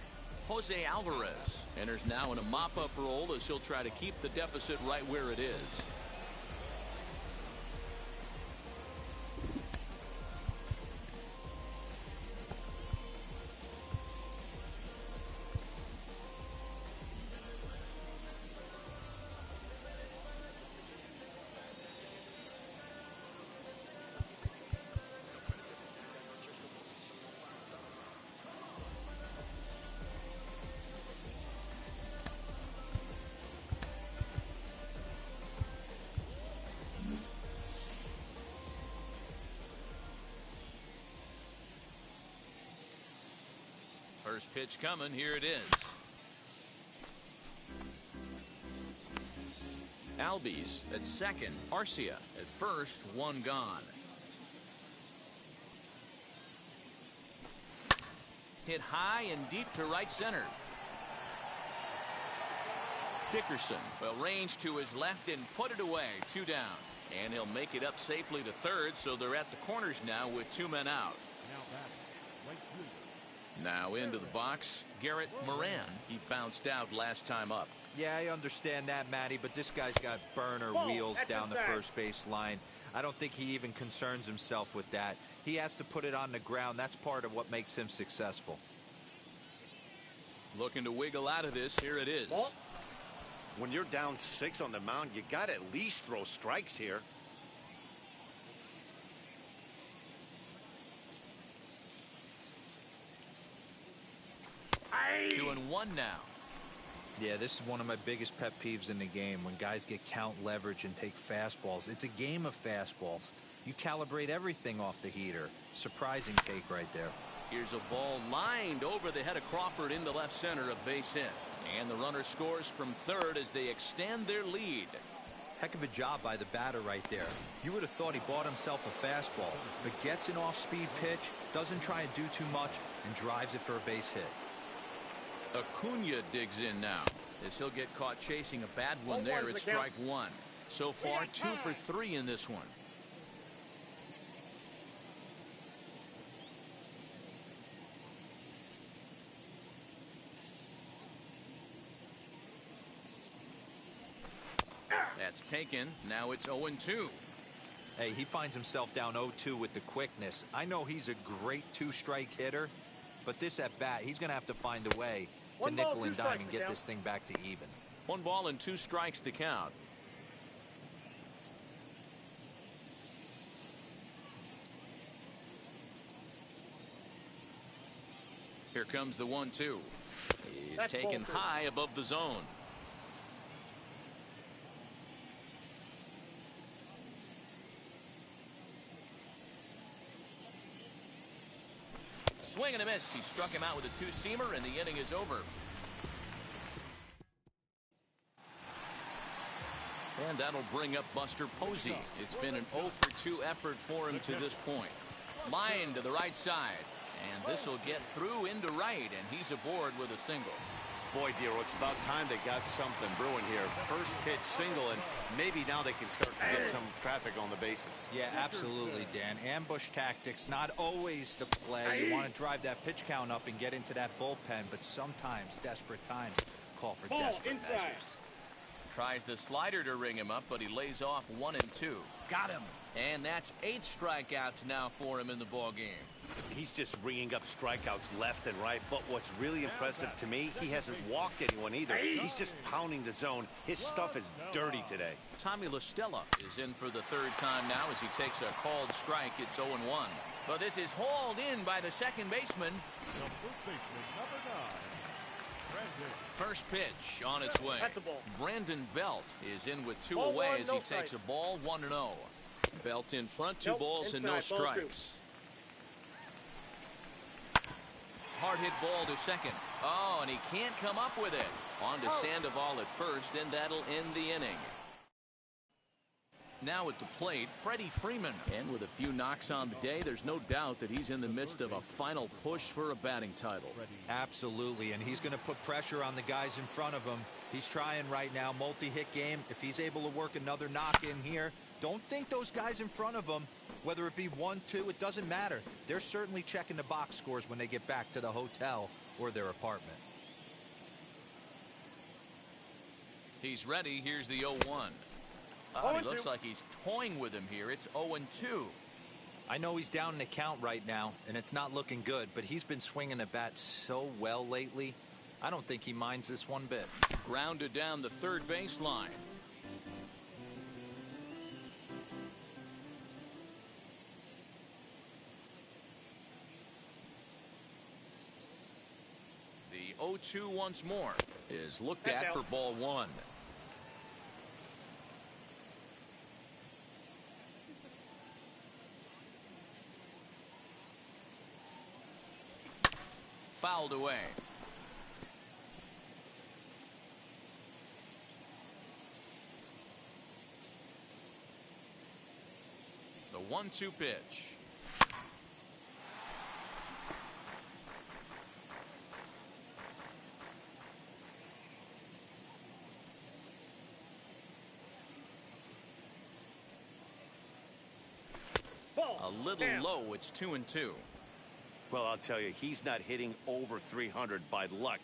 Jose Alvarez enters now in a mop-up role as he'll try to keep the deficit right where it is. First pitch coming. Here it is. Albies at 2nd. Arcia at 1st. 1 gone. Hit high and deep to right center. Dickerson, well, range to his left and put it away. 2 down. And he'll make it up safely to 3rd, so they're at the corners now with 2 men out. Now into the box, Garrett Moran. He bounced out last time up. Yeah, I understand that, Matty, but this guy's got burner wheels down the first base line. I don't think he even concerns himself with that. He has to put it on the ground. That's part of what makes him successful. Looking to wiggle out of this. Here it is. When you're down 6 on the mound, you got to at least throw strikes here. 1 now. Yeah, this is one of my biggest pet peeves in the game, when guys get count leverage and take fastballs. It's a game of fastballs. You calibrate everything off the heater. Surprising take right there. Here's a ball lined over the head of Crawford into left center, a base hit. And the runner scores from third as they extend their lead. Heck of a job by the batter right there. You would have thought he bought himself a fastball, but gets an off-speed pitch, doesn't try and do too much, and drives it for a base hit. Acuna digs in now, as he'll get caught chasing a bad one there at strike 1. So far, 2 for 3 in this one. That's taken. Now it's 0-2. Hey, he finds himself down 0-2 with the quickness. I know he's a great two-strike hitter, but this at bat, he's going to have to find a way to nickel and dime and get this thing back to even. 1 ball and 2 strikes to count. Here comes the 1-2. He's taken high above the zone. Swing and a miss. He struck him out with a two-seamer, and the inning is over. And that'll bring up Buster Posey. It's been an 0 for 2 effort for him to this point. Line to the right side. And this will get through into right, and he's aboard with a single. Boy, Dero, it's about time they got something brewing here. First pitch single, and maybe now they can start to get some traffic on the bases. Yeah, absolutely, Dan. Ambush tactics, not always the play. You want to drive that pitch count up and get into that bullpen, but sometimes desperate times call for desperate measures. Tries the slider to ring him up, but he lays off 1 and 2. Got him. And that's 8 strikeouts now for him in the ball game. He's just ringing up strikeouts left and right, but what's really impressive to me, he hasn't walked anyone either. He's just pounding the zone. His stuff is dirty today. Tommy La Stella is in for the 3rd time now as he takes a called strike. It's 0-1. But this is hauled in by the second baseman. First pitch on its way. Brandon Belt is in with 2 away as he takes a ball, 1-0. Belt in front, 2 balls and no strikes. Hard hit ball to second. Oh, and he can't come up with it. On to Sandoval at first, and that'll end the inning. Now at the plate, Freddie Freeman. And with a few knocks on the day, there's no doubt that he's in the midst of a final push for a batting title. Absolutely, and he's going to put pressure on the guys in front of him. He's trying right now, multi-hit game. If he's able to work another knock in here, don't think those guys in front of him, whether it be 1, 2, it doesn't matter. They're certainly checking the box scores when they get back to the hotel or their apartment. He's ready. Here's the 0-1. He looks like he's toying with him here. It's 0-2. I know he's down in the count right now, and it's not looking good, but he's been swinging the bat so well lately. I don't think he minds this one bit. Grounded down the third baseline. The 0-2 once more is looked at for ball 1. Fouled away. The 1-2 pitch. A little low. It's 2-2. Well, I'll tell you, he's not hitting over 300 by luck.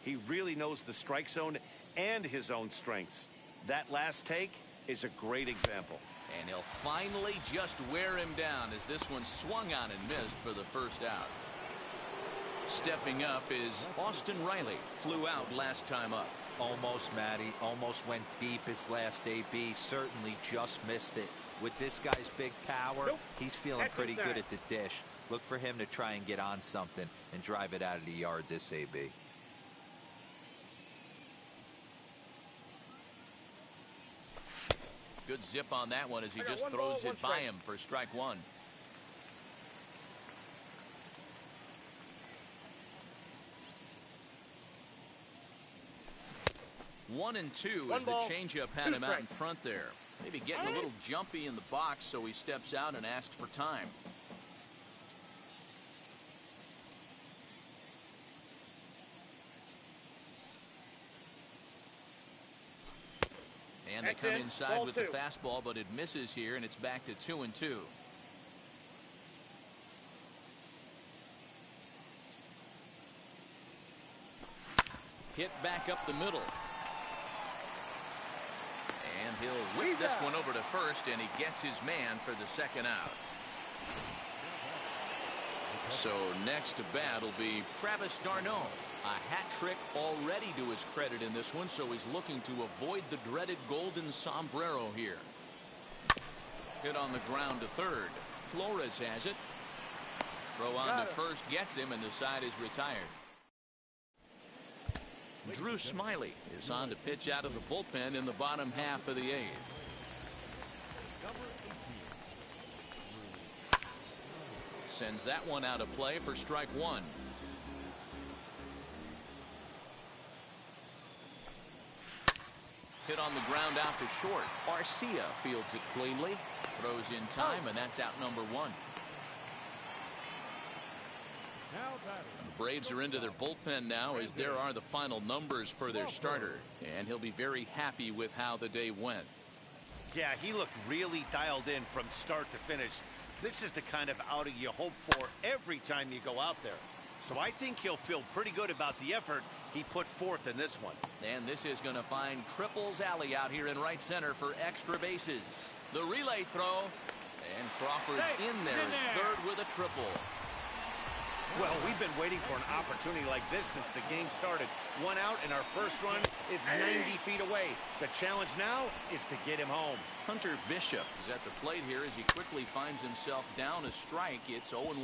He really knows the strike zone and his own strengths. That last take is a great example. And he'll finally just wear him down as this one swung on and missed for the first out. Stepping up is Austin Riley. Flew out last time up. Almost, Matty. Almost went deep his last AB. Certainly just missed it. With this guy's big power, he's feeling pretty good at the dish. Look for him to try and get on something and drive it out of the yard this AB. Good zip on that one as he just one throws ball, it one by strike. him for strike one. One and two One as the ball, changeup had two him out in strikes. front there. Maybe getting a little jumpy in the box, so he steps out and asks for time. And they That's come it. inside Ball with two. the fastball, but it misses here, and it's back to 2-2. Hit back up the middle. And he'll whip this one over to first, and he gets his man for the second out. So next to bat will be Travis d'Arnaud. A hat trick already to his credit in this one, so he's looking to avoid the dreaded golden sombrero here. Hit on the ground to third. Flores has it. Throw on to first gets him, and the side is retired. Drew Smyly is on to pitch out of the bullpen in the bottom half of the eighth. Sends that one out of play for strike one. Hit on the ground out to short. Arcia fields it cleanly. Throws in time, and that's out number one. The Braves are into their bullpen now as there are the final numbers for their starter. And he'll be very happy with how the day went. Yeah, he looked really dialed in from start to finish. This is the kind of outing you hope for every time you go out there. So I think he'll feel pretty good about the effort he put forth in this one. And this is going to find Triples Alley out here in right center for extra bases. The relay throw. And Crawford's in there at third with a triple. Well, we've been waiting for an opportunity like this since the game started. One out, and our first run is 90 feet away. The challenge now is to get him home. Hunter Bishop is at the plate here as he quickly finds himself down a strike. It's 0-1.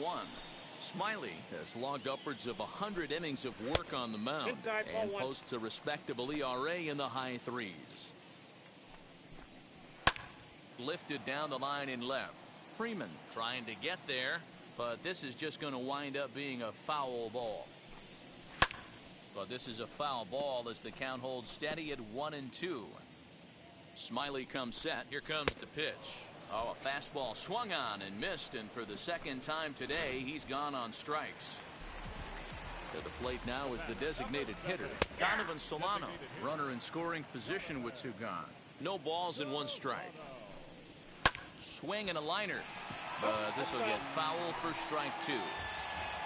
Smyly has logged upwards of 100 innings of work on the mound and posts a respectable ERA in the high threes. Lifted down the line in left. Freeman trying to get there, but this is just going to wind up being a foul ball. But this is a foul ball as the count holds steady at 1-2. Smyly comes set. Here comes the pitch. Oh, a fastball swung on and missed, and for the second time today, he's gone on strikes. To the plate now is the designated hitter, Donovan Solano. Runner in scoring position with two gone. No balls and one strike. Swing and a liner. But this will get foul for strike two.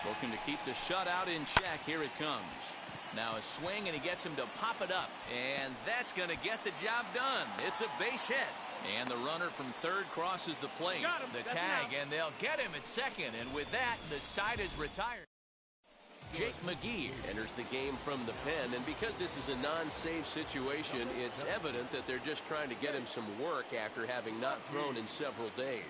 Looking to keep the shutout in check. Here it comes. Now a swing, and he gets him to pop it up. And that's going to get the job done. It's a base hit. And the runner from third crosses the plate. The tag, and they'll get him at second. And with that, the side is retired. Jake McGee enters the game from the pen, and because this is a non-save situation, it's evident that they're just trying to get him some work after having not thrown in several days.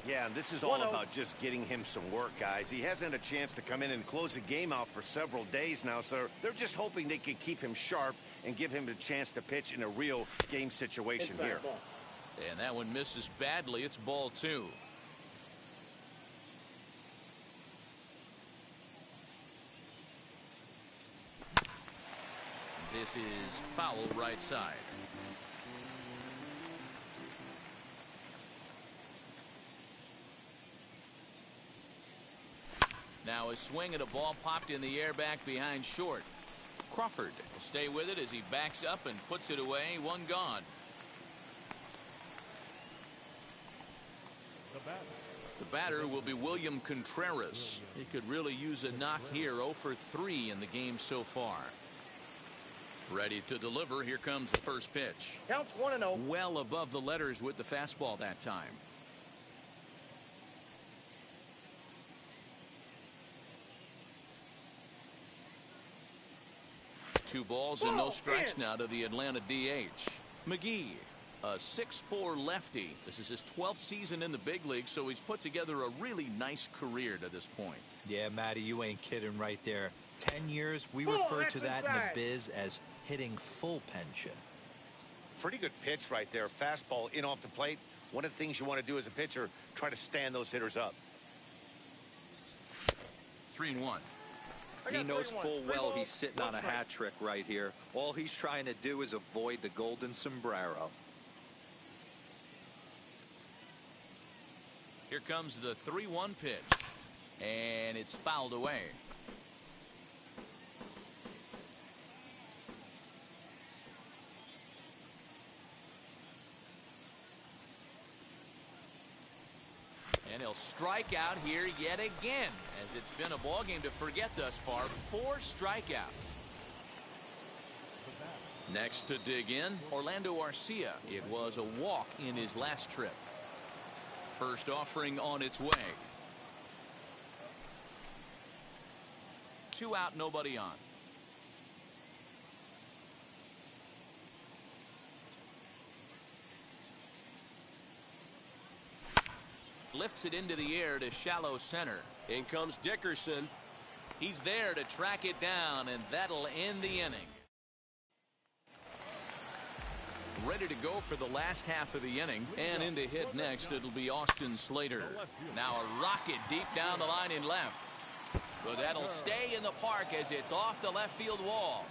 Yeah, and this is all about just getting him some work, guys. He hasn't had a chance to come in and close the game out for several days now, so they're just hoping they can keep him sharp and give him a chance to pitch in a real game situation here. And that one misses badly. It's ball two. This is foul right side. Now a swing at a ball popped in the air back behind short. Crawford will stay with it as he backs up and puts it away. One gone. The batter will be William Contreras. He could really use a knock here. 0 for 3 in the game so far. Ready to deliver. Here comes the first pitch. Counts 1-0. Well above the letters with the fastball that time. Two balls and no strikes now to the Atlanta DH. McGee, a 6'4" lefty. This is his 12th season in the big league, so he's put together a really nice career to this point. Yeah, Matty, you ain't kidding right there. 10 years, we refer to that in the biz as hitting full pension. Pretty good pitch right there. Fastball in off the plate. One of the things you want to do as a pitcher, try to stand those hitters up. 3-1. He knows full well he's sitting on a hat trick right here. All he's trying to do is avoid the golden sombrero. Here comes the 3-1 pitch, and it's fouled away. And he'll strike out here yet again, as it's been a ball game to forget thus far. 4 strikeouts. Next to dig in, Orlando Arcia. It was a walk in his last trip. First offering on its way. 2 out, nobody on. Lifts it into the air to shallow center. In comes Dickerson. He's there to track it down, and that'll end the inning. Ready to go for the last half of the inning, and in to hit next, it'll be Austin Slater. Now a rocket deep down the line in left. But that'll stay in the park as it's off the left field wall.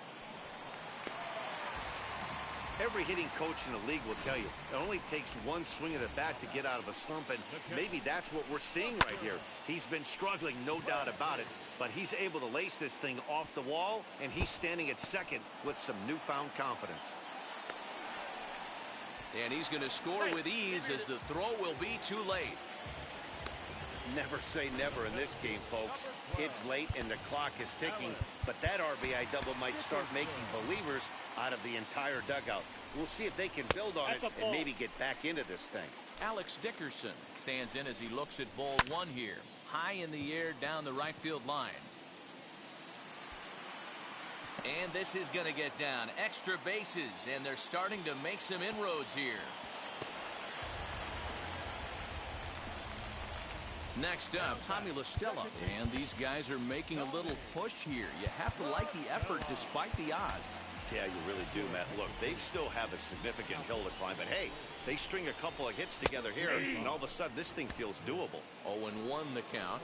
Every hitting coach in the league will tell you it only takes one swing of the bat to get out of a slump, and maybe that's what we're seeing right here. He's been struggling, no doubt about it, but he's able to lace this thing off the wall, and he's standing at second with some newfound confidence. And he's going to score with ease as the throw will be too late. Never say never in this game, folks. It's late and the clock is ticking, but that RBI double might start making believers out of the entire dugout. We'll see if they can build on it and maybe get back into this thing. Alex Dickerson stands in as he looks at ball 1 here. High in the air down the right field line. And this is going to get down. Extra bases, and they're starting to make some inroads here. Next up, Tommy La Stella. And these guys are making a little push here. You have to like the effort despite the odds. Yeah, you really do, Matt. Look, they still have a significant hill to climb, but hey, they string a couple of hits together here, and all of a sudden this thing feels doable. 0-1 the count.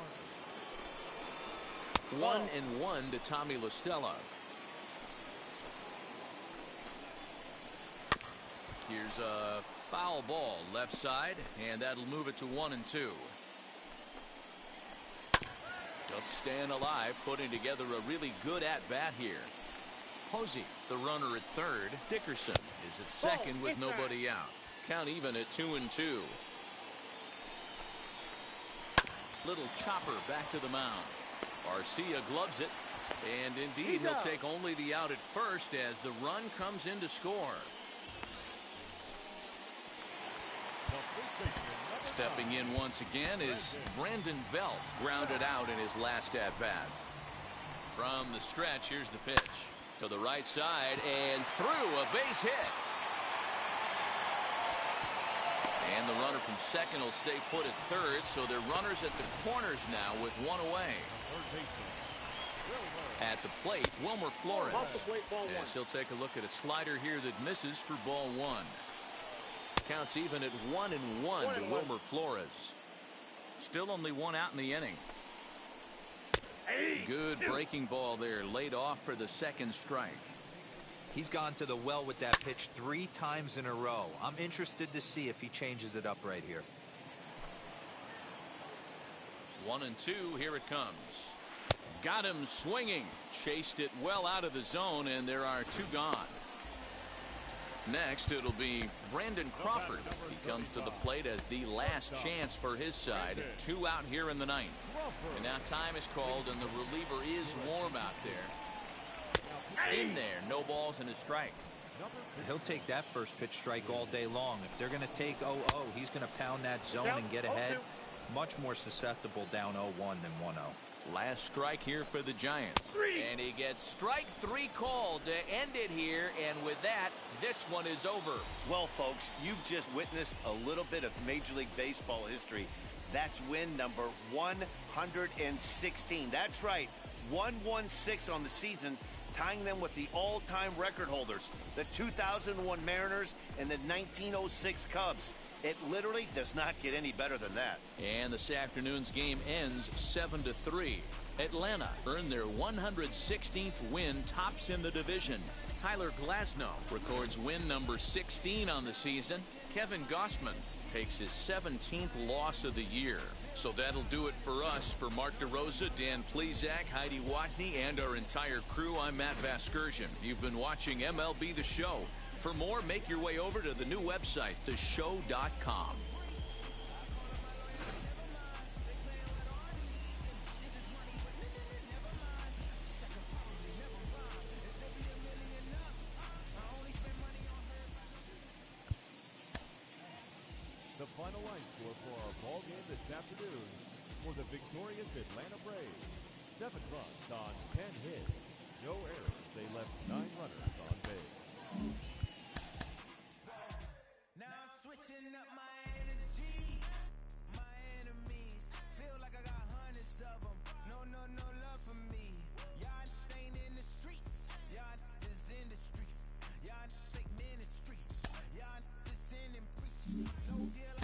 1-1 to Tommy La Stella. Here's a foul ball left side, and that'll move it to 1-2. Just staying alive, putting together a really good at-bat here. Posey, the runner at third. Dickerson is at second with nobody out. Count even at 2-2. Little chopper back to the mound. Arcia gloves it, and indeed he'll take only the out at first as the run comes in to score. Stepping in once again is Brandon Belt, grounded out in his last at-bat. From the stretch, here's the pitch. To the right side and through, a base hit. And the runner from second will stay put at third, so they're runners at the corners now with 1 away. At the plate, Wilmer Flores. Yes, he'll take a look at a slider here that misses for ball 1. Counts even at 1-1 to Wilmer Flores. Still only 1 out in the inning. Good breaking ball there, laid off for the second strike. He's gone to the well with that pitch 3 times in a row. I'm interested to see if he changes it up right here. 1-2, here it comes. Got him swinging. Chased it well out of the zone, and there are 2 gone. Next, it'll be Brandon Crawford. He comes to the plate as the last chance for his side. 2 out here in the 9th. And now time is called, and the reliever is warm out there. In there, no balls and a strike. He'll take that first pitch strike all day long. If they're going to take 0-0, he's going to pound that zone and get ahead. Much more susceptible down 0-1 than 1-0. Last strike here for the Giants. And he gets strike 3 called to end it here, and with that, this one is over. Well, folks, you've just witnessed a little bit of Major League Baseball history. That's win number 116. That's right, 116 on the season. tying them with the all-time record holders, the 2001 Mariners and the 1906 Cubs. It literally does not get any better than that. And this afternoon's game ends 7-3. Atlanta earned their 116th win, tops in the division. Tyler Glasnow records win number 16 on the season. Kevin Gausman takes his 17th loss of the year. So that'll do it for us. For Mark DeRosa, Dan Plesac, Heidi Watney, and our entire crew, I'm Matt Vasgersian. You've been watching MLB The Show. For more, make your way over to the new website, theshow.com. The final line score for our ball game this afternoon for the victorious Atlanta Braves. 7 runs on 10 hits. No errors. They left 9 runners on base. Now I'm switching up my energy. My enemies feel like I got hundreds of them. No love for me. Y'all ain't in the streets. Y'all is in the street. Y'all take ministry. Y'all just sin and preach. No deal.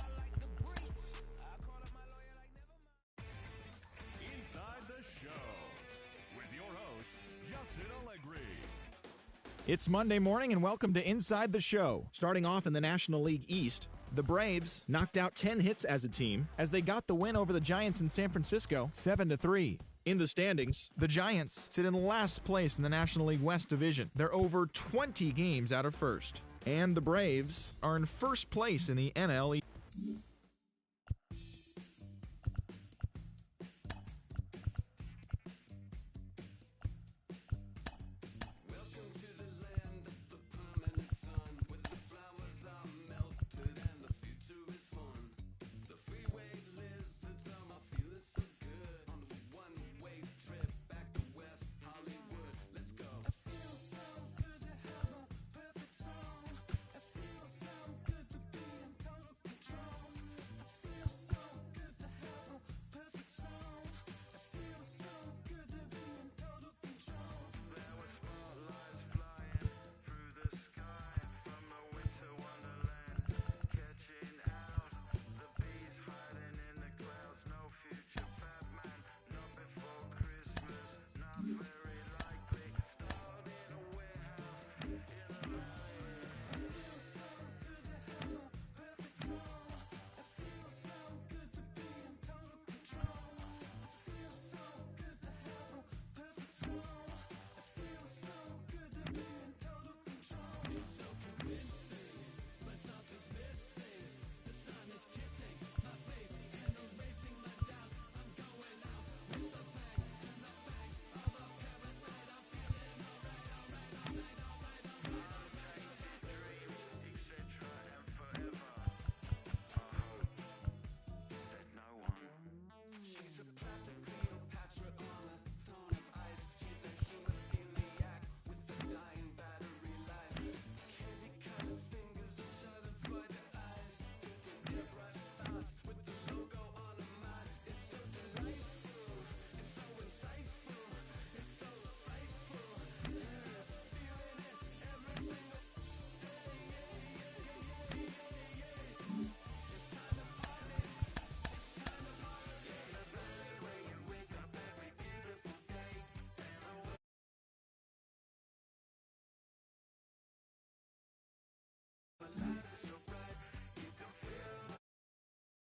It's Monday morning and welcome to Inside the Show. Starting off in the National League East, the Braves knocked out 10 hits as a team as they got the win over the Giants in San Francisco 7-3. In the standings, the Giants sit in last place in the National League West Division. They're over 20 games out of first. And the Braves are in first place in the NL East.